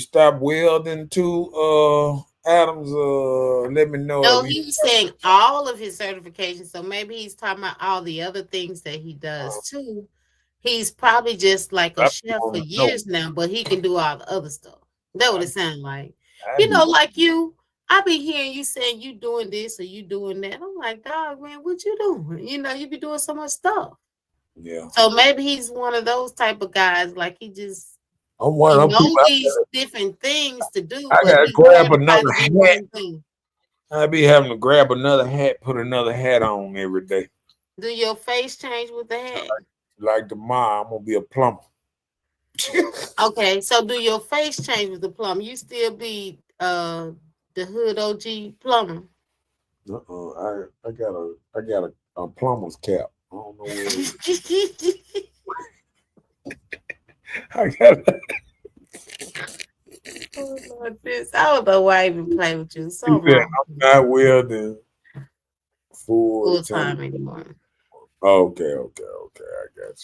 stop welding too, Adams? Let me know No, if you he was saying all of his certifications. So maybe he's talking about all the other things that he does too. He's probably just like a chef for years now, but he can do all the other stuff. That what it sounds like. You know, like you, I be hearing you saying you doing this or you doing that. I'm like, dog, man, what you doing? You know, you be doing so much stuff. Yeah. So maybe he's one of those type of guys, like he just I'm one of knows these different things to do. I but gotta he's grab certified another to do hat. one thing. I be having to grab another hat, put another hat on every day. Do your face change with the hat? Like tomorrow, I'm gonna be a plumber. Okay, so do your face change with the plumber? You still be the hood OG plumber? I got a plumber's cap. I don't know where it is. I got Oh, Lord, this. I don't know why I even play with you. So I'm not welding full time anymore. Okay, I got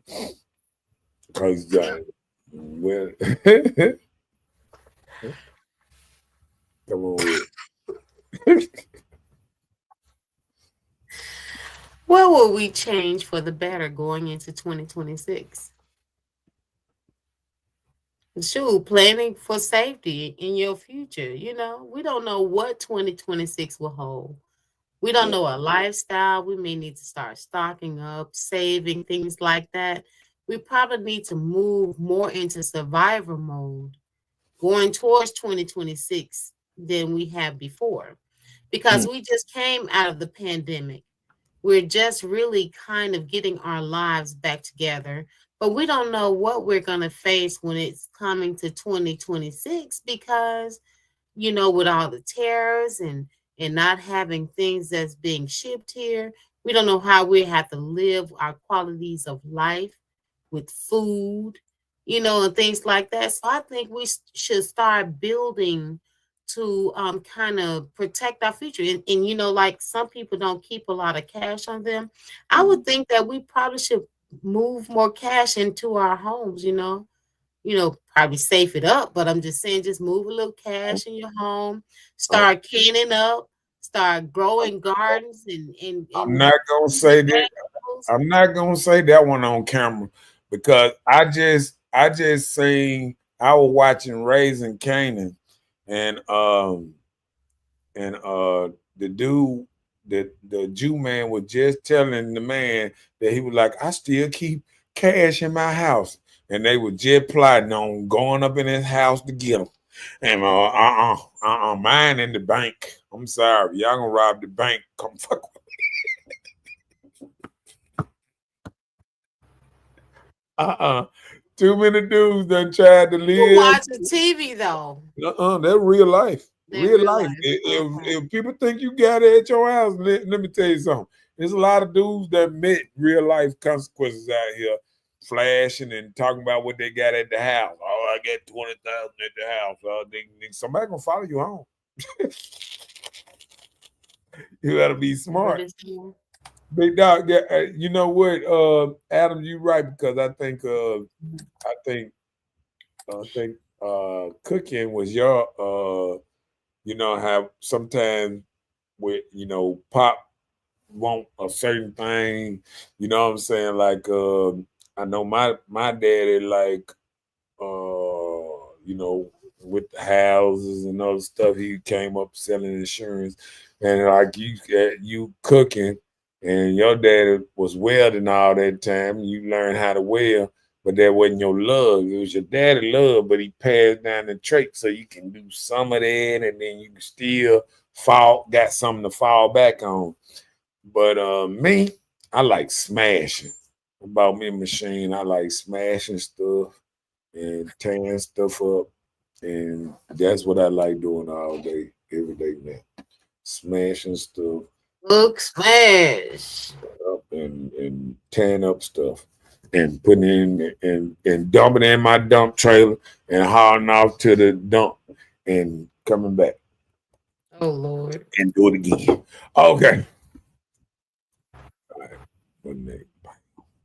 you. Cause well, come on with What will we change for the better going into 2026? Shoot, planning for safety in your future. You know, we don't know what 2026 will hold. We don't know our lifestyle. We may need to start stocking up, saving, things like that. We probably need to move more into survivor mode going towards 2026 than we have before because we just came out of the pandemic. We're just really kind of getting our lives back together, but we don't know what we're going to face when it's coming to 2026 because, you know, with all the tariffs and not having things that's being shipped here, we don't know how we have to live our qualities of life with food, you know, and things like that. So I think we should start building to kind of protect our future. And, you know, like some people don't keep a lot of cash on them. I would think that we probably should move more cash into our homes, you know, probably safe it up, but I'm just saying, just move a little cash in your home, start canning up, start growing gardens and I'm not gonna say that. I'm not gonna say that one on camera because I just seen I was watching Raising Canaan and the dude the Jew man was just telling the man that he was like, I still keep cash in my house. And they were just plotting on going up in his house to get him. And mine in the bank. I'm sorry, y'all gonna rob the bank. Come fuck with Too many dudes done tried to You live. watching TV though. That's real life. They're Real real life. life. Okay. If people think you got it at your house, let me tell you something. There's a lot of dudes that met real life consequences out here, flashing and talking about what they got at the house. Oh, I got 20,000 at the house. Somebody gonna follow you home. You gotta be smart. Big dog, yeah, you know what, Adam, you right, because I think cooking was your have sometimes with pop want a certain thing, you know what I'm saying? Like I know my daddy like with the houses and other stuff, he came up selling insurance, and like you cooking, and your daddy was welding all that time. You learned how to weld, but that wasn't your love. It was your daddy love, but he passed down the trait so you can do some of that, and then you can still got something to fall back on. But me, I like smashing. About me machine, I like smashing stuff and tearing stuff up. And that's what I like doing all day, every day now. Smashing stuff Look, smash. up and tearing up stuff and putting it in and dumping it in my dump trailer and hauling off to the dump and coming back Oh Lord. and do it again. Okay. All right.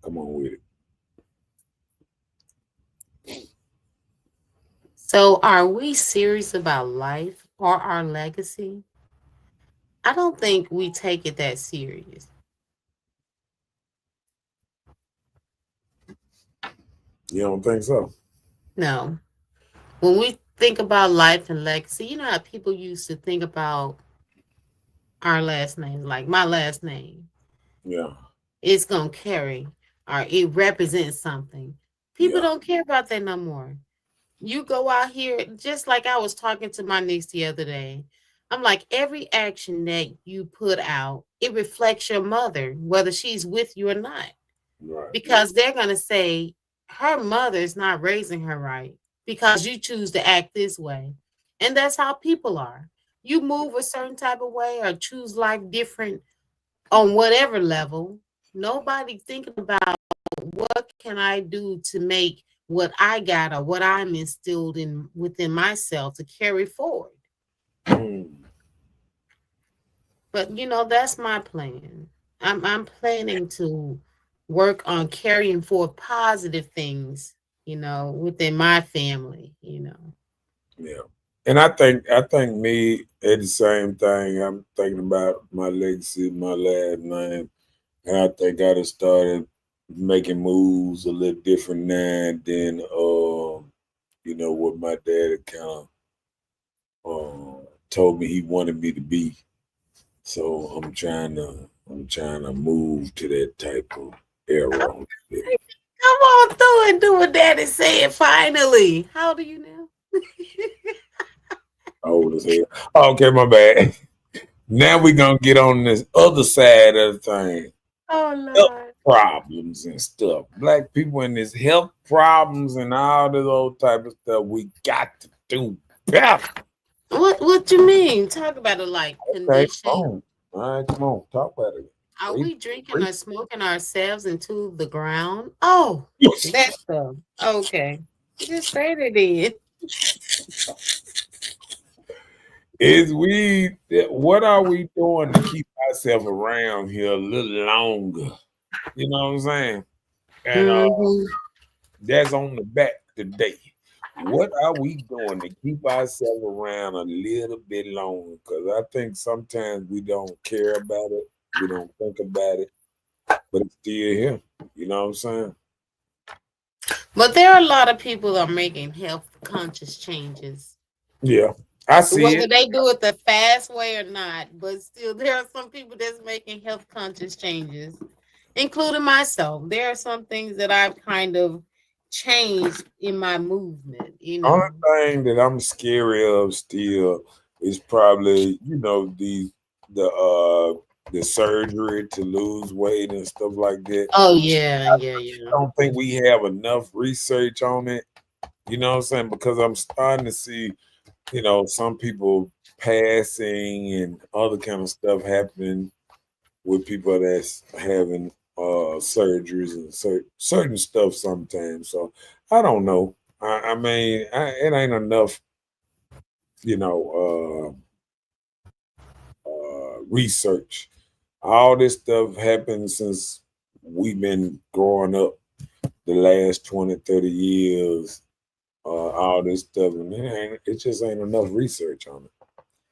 Come on with it. So are we serious about life or our legacy? I don't think we take it that serious. You don't think so? No. When we think about life and legacy, you know how people used to think about our last name, like my last name. Yeah. It's going to carry or it represents something. People don't care about that no more. You go out here, just like I was talking to my niece the other day. I'm like, every action that you put out, it reflects your mother, whether she's with you or not. Right. Because they're going to say, her mother's not raising her right because you choose to act this way. And that's how people are. You move a certain type of way or choose life different on whatever level. Nobody thinking about what can I do to make what I got or what I'm instilled in within myself to carry forward. But that's my plan. I'm planning to work on carrying forth positive things, within my family. Yeah. And I think me at the same thing. I'm thinking about my legacy, my last name, and I think I'd have started making moves a little different now than what my dad kind of told me he wanted me to be. So I'm trying to move to that type of era. Come on through and do what Daddy said. Finally, how old are you now? Old as hell. Okay, my bad. Now we're gonna get on this other side of the thing. Oh Lord. Health problems and stuff. Black people and this health problems and all this old type of stuff. We got to do better. What you mean? Talk about it like condition. All right, come on, talk about it. Are we drinking or smoking ourselves into the ground? Oh, that stuff. Okay. Just say it in. What are we doing to keep ourselves around here a little longer? You know what I'm saying? And that's on the back today. What are we doing to keep ourselves around a little bit longer? Because I think sometimes we don't care about it. We don't think about it. But it's still here. You know what I'm saying? But there are a lot of people that are making health conscious changes. Yeah. I see whether they do it the fast way or not, but still there are some people that's making health conscious changes, including myself. There are some things that I've kind of changed in my movement, Only thing that I'm scary of still is probably, the surgery to lose weight and stuff like that. Oh yeah, yeah, yeah. I don't think we have enough research on it. You know what I'm saying? Because I'm starting to see, some people passing and other kind of stuff happening with people that's having surgeries and certain stuff sometimes. So I don't know. I mean, it ain't enough, you know, research. All this stuff happened since we've been growing up the last 20, 30 years. All this stuff, and it just ain't enough research on it.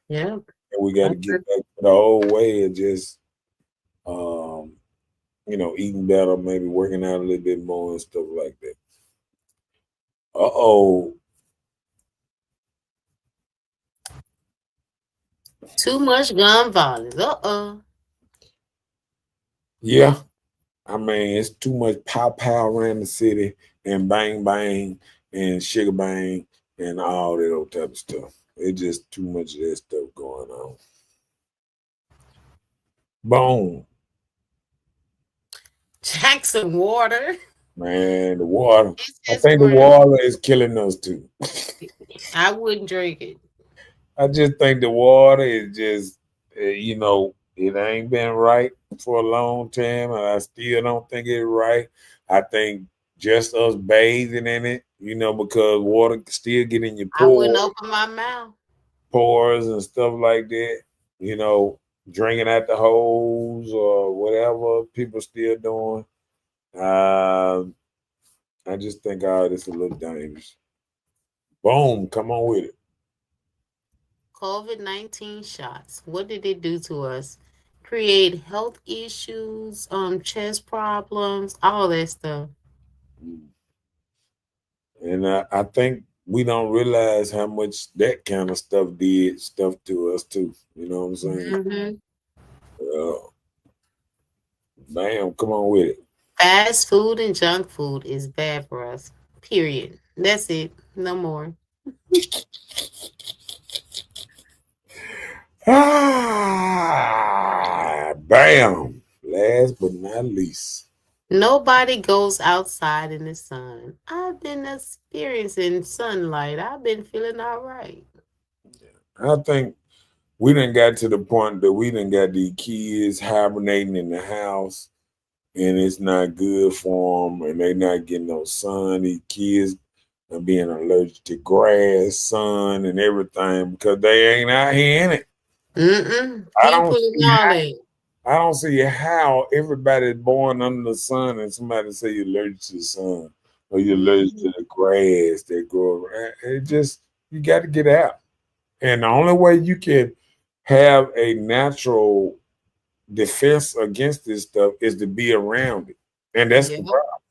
Yeah. And we got to get back to the old way of just, eating better, maybe working out a little bit more and stuff like that. Uh-oh. Too much gun violence. Uh-oh. Yeah. I mean, it's too much pow pow around the city and bang bang and sugar bang and all that old type of stuff. It's just too much of that stuff going on. Boom. Jackson water. Man, the water. I It's think the great. water is killing us too. I wouldn't drink it. I just think the water is just, it ain't been right for a long time, and I still don't think it's right. I think just us bathing in it, because water can still get in your I wouldn't open my mouth. pores and stuff like that. Drinking at the hose or whatever people still doing. I just think all this a little dangerous. Boom, come on with it. COVID-19 shots. What did it do to us? Create health issues, chest problems, all that stuff. And I think we don't realize how much that kind of stuff did stuff to us too. You know what I'm saying? Bam, come on with it. Fast food and junk food is bad for us. Period. That's it. No more. Bam. Last but not least. Nobody goes outside in the sun. I've been experiencing sunlight. I've been feeling all right. I think we done got to the point that we done got these kids hibernating in the house, and it's not good for them, and they not getting no sun. These kids are being allergic to grass, sun, and everything because they ain't out here in it. I don't see how everybody's born under the sun and somebody say you're allergic to the sun or you're allergic to the grass that grow around. You got to get out. And the only way you can have a natural defense against this stuff is to be around it. And that's the problem.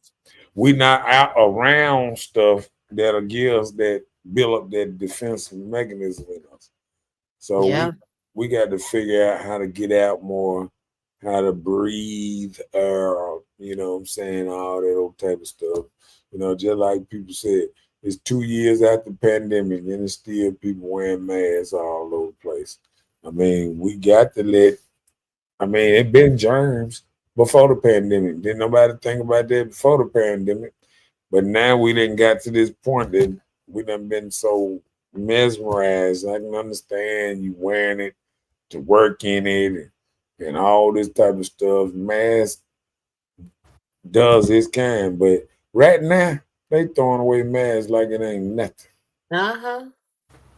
We're not out around stuff that'll give us that, build up that defense mechanism in us. So we got to figure out how to get out more, how to breathe air, you know what I'm saying, all that old type of stuff. Just like people said, it's 2 years after the pandemic and it's still people wearing masks all over the place. I mean, we got to it been germs before the pandemic. Didn't nobody think about that before the pandemic. But now we didn't got to this point that we done been so mesmerized. I can understand you wearing it to work in it and all this type of stuff. Mask does its kind, but right now they throwing away masks like it ain't nothing. I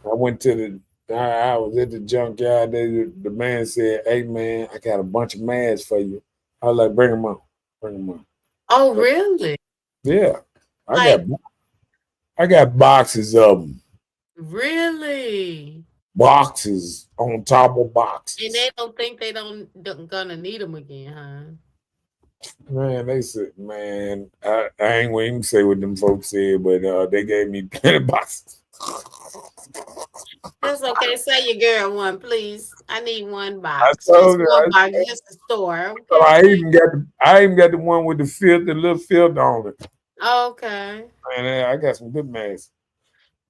went to I was at the junkyard. The man said, "Hey man, I got a bunch of masks for you." I was like, "Bring them on, bring them on." Oh really? Yeah, I got boxes of them. Really? Boxes on top of boxes. And they don't think they don't gonna need them again, huh? Man, they said, man, I ain't gonna even say what them folks said, but they gave me plenty of boxes. That's okay. Say your girl one, please. I need one box. I told her, one box, just a store. Okay? So I even got the one with the little filter on it. Okay. Man, I got some good masks.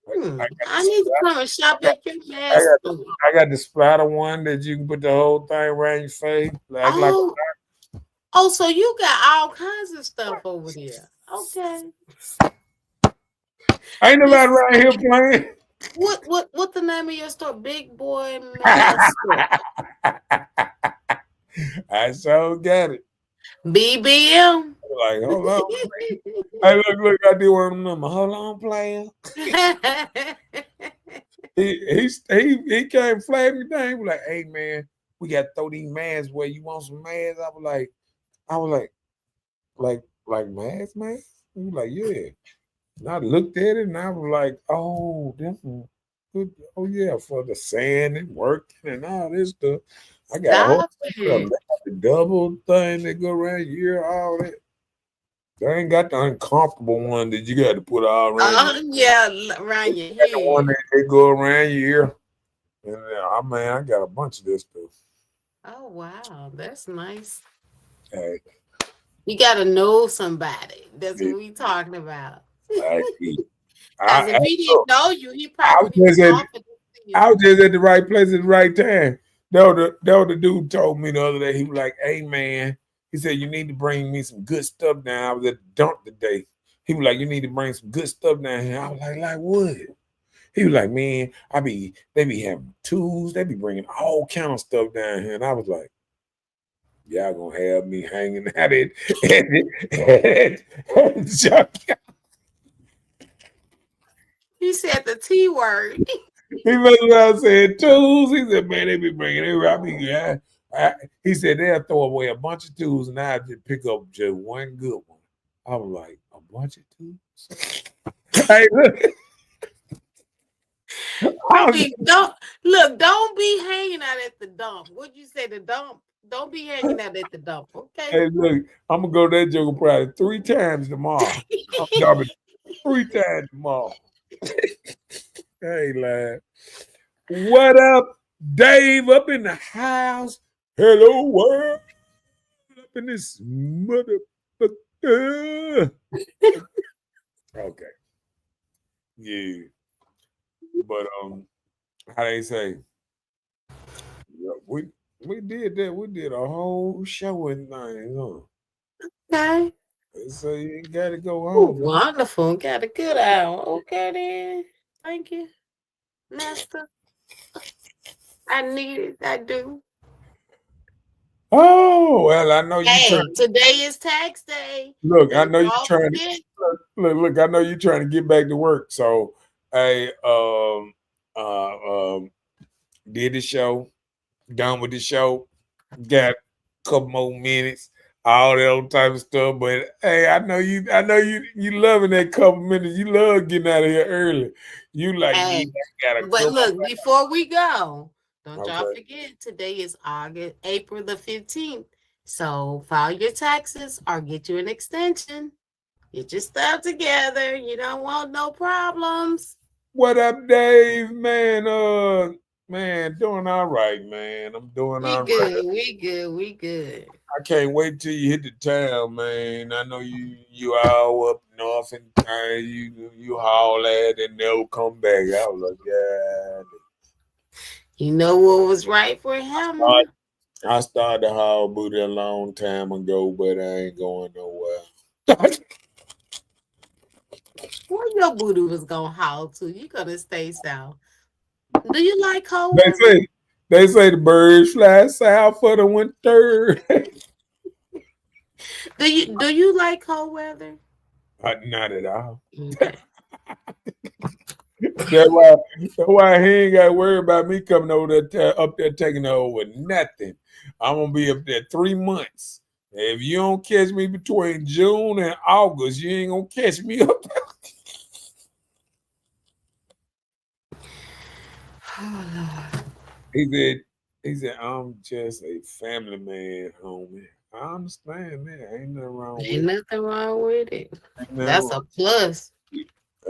I need to come and shop at your I mask got the, store. I got the splatter one that you can put the whole thing around your face. Like Oh, oh, so you got all kinds of stuff over there. Okay. ain't nobody This around here playing. what the name of your store? Big Boy Mask Store. I so got it. BBM. Like, hold on. Hey, look, I did one of them numbers. Hold on, player. He came flag me down. He was like, hey man, we got to throw these masks where you want some masks. I was like masks, man? He was like, yeah. And I looked at it and I was like, oh, this one good. Oh yeah, for the sand and working and all this stuff. I got a whole Stop it. the double thing that go around here, all that. They ain't got the uncomfortable one that you got to put all around you. Yeah, around your The one head. that they go around your ear. And I got a bunch of this stuff. Oh wow, that's nice. Hey, You gotta know somebody. That's what we talking about. I, Because if he didn't look, know you, he I probably was wouldn't just even at offer this to you. I was just at the right place at the right time. That was the dude told me the other day. He was like, "Hey man," he said, "you need to bring me some good stuff down." I was at the dump today. He was like, "You need to bring some good stuff down here." I was like what? He was like, "Man, they be having tools. They be bringing all kind of stuff down here." And I was like, "Y'all gonna have me hanging out at junkyard." He said the T word. He must have said tools. He said, "Man, they be bringing it. He said they'll throw away a bunch of tools, and I just pick up just one good one." I was like, "A bunch of tools?" Hey, look, Don't be hanging out at the dump. What'd you say? The dump? Don't be hanging out at the dump, okay? hey, look, I'm gonna go to that joker probably 3 times tomorrow. I'm dropping 3 times tomorrow. Hey, lad. What up, Dave? Up in the house. Hello, world. Up in this motherfucker. Okay. Yeah. But how they say? Yeah, we did that. We did a whole show and things, huh? Okay. So you gotta go Oh, home. wonderful. Got a good hour. Okay then. Thank you, Master. I need it. I do. Oh well, I know you Hey, trying. today is tax day. Look, I Don't know you y'all trying. forget. Look. I know you trying to get back to work. So, hey, did the show, done with the show, got a couple more minutes, all that old type of stuff. But hey, I know you loving that couple minutes. You love getting out of here early. You like, yeah, Hey, I gotta but come. look, before we go, don't y'all Okay. forget today is April the 15th. So file your taxes or get you an extension. Get your stuff together. You don't want no problems. What up, Dave? Man, doing all right, man. I'm doing We all right. good. We good. We good. I can't wait till you hit the town, man. I know you all up north and you haul at and they'll come back. I was like, yeah. You know what was right for him? I started to haul booty a long time ago, but I ain't going nowhere. Where your booty was gonna haul to? You gonna stay south. Do you like cold They weather? say the birds fly south for the winter. Do you like cold weather? Not at all. Okay. That's why he ain't got to worry about me coming over there, up there taking over nothing. I'm gonna be up there 3 months. If you don't catch me between June and August, you ain't gonna catch me up there. Oh Lord. He said, I'm just a family man, homie. I understand that. Ain't nothing wrong with Ain't it. nothing wrong with it. Ain't nothing That's wrong. a plus.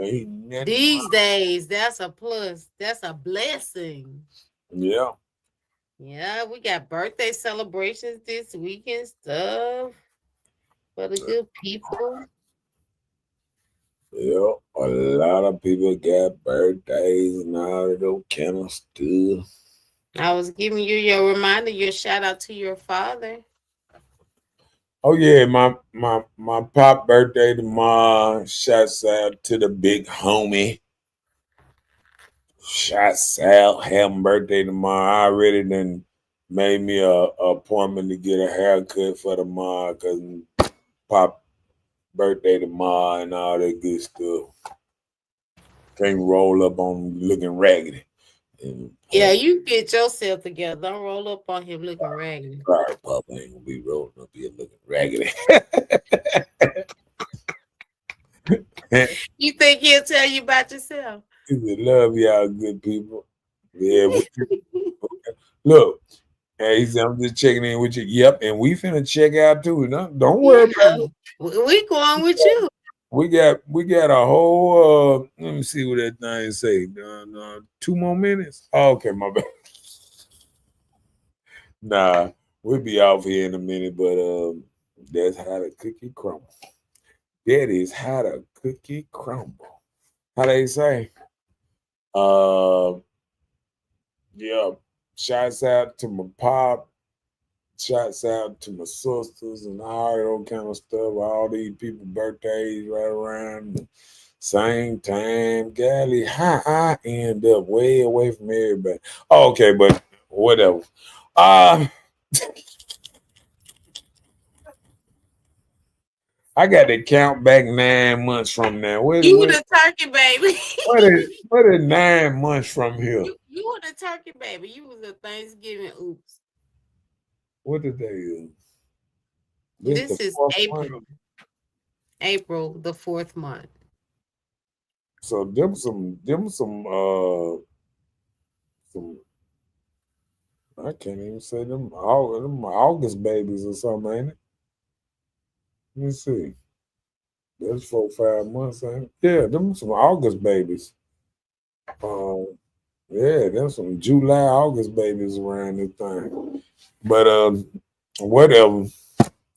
Ain't nothing These wrong. days, that's a plus. That's a blessing. Yeah. Yeah, we got birthday celebrations this week and stuff for the good people. Yeah, a lot of people got birthdays and all of those kind of stuff. I was giving you your reminder, your shout out to your father. Oh yeah, my pop birthday tomorrow. Shouts out to the big homie. Shouts out, having birthday tomorrow. I already done made me a appointment to get a haircut for tomorrow because pop birthday tomorrow and all that good stuff. Can't roll up on looking raggedy. And, Yeah, you get yourself together. Don't roll up on him looking raggedy. sorry, Papa ain't gonna be rolling up here looking raggedy. You think he'll tell you about yourself? He said, love y'all good people. Yeah, look. Hey, he said, I'm just checking in with you. Yep, and we finna check out too. Don't worry about it. We going with you. We got a whole let me see what that thing say. 2 more minutes. Oh, okay, my bad. Nah, we'll be off here in a minute, but that's how the cookie crumble. That is how the cookie crumble. How they say? Yeah. Shouts out to my pop. Shouts out to my sisters and all that kind of stuff. All these people' birthdays right around the same time. Golly, how I end up way away from everybody. Oh, okay, but whatever. I got to count back 9 months from now. You were the turkey baby. What is 9 months from here? You were the turkey baby. You was a Thanksgiving oops. What the day is? This is April. April, the 4th month. So them some I can't even say them August babies or something, ain't it? Let me see. That's 4 5 months, ain't it? Yeah, them some August babies. Yeah, there's some July, August babies around this thing. But whatever.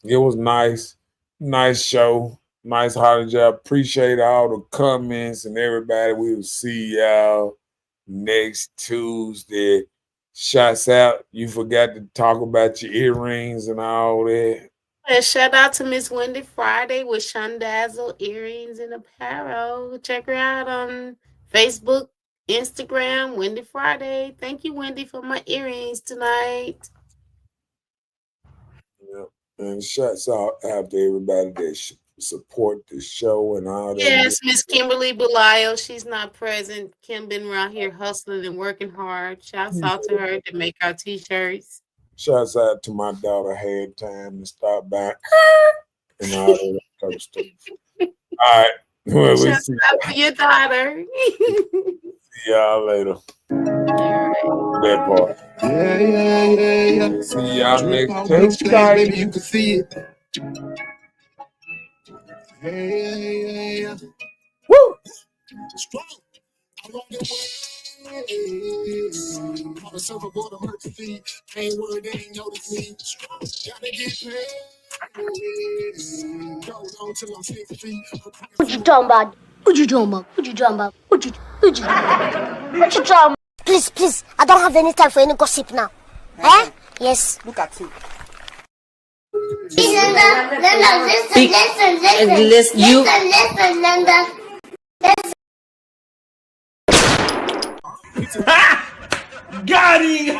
It was nice. Nice show. Nice holiday job. Appreciate all the comments and everybody. We will see y'all next Tuesday. Shouts out. You forgot to talk about your earrings and all that. And shout out to Miss Wendy Friday with Shondazzle Earrings and Apparel. Check her out on Facebook, Instagram, Wendy Friday. Thank you, Wendy, for my earrings tonight. Yep. And shouts out to everybody that support the show and all that. Yes, Miss Kimberly Belial. She's not present. Kim been around here hustling and working hard. Shouts out to her to make our t-shirts. Shouts out to my daughter. Had time to stop by and all that kind of stuff. All right. Well, Shouts out to your daughter. See y'all later. That part. Yeah. See y'all next Tuesday. Baby, you can see it. Hey. Woo! Strong. Along the way. Call the silver board emergency. Ain't worried, they ain't notice me. Strong. Gotta get paid. Go on till I'm 6 feet. What you talking about? What you talking about? What you talking about? What you talking about? Please, I don't have any time for any gossip now. Eh? Yes. Look at you. Got him!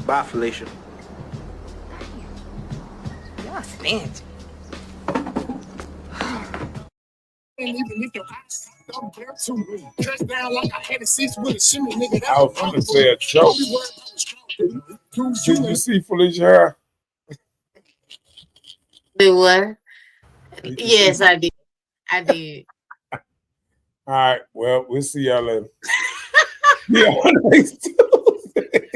Bye, Felicia. Y'all stanch. And even if your eyes don't dare to me, dress down like I had a 6 with a shimmy, nigga. I was gonna say a joke. Did you see Felicia hair? Do what? Yes, I did. All right. Well, we'll see y'all later. Yeah, next Tuesday.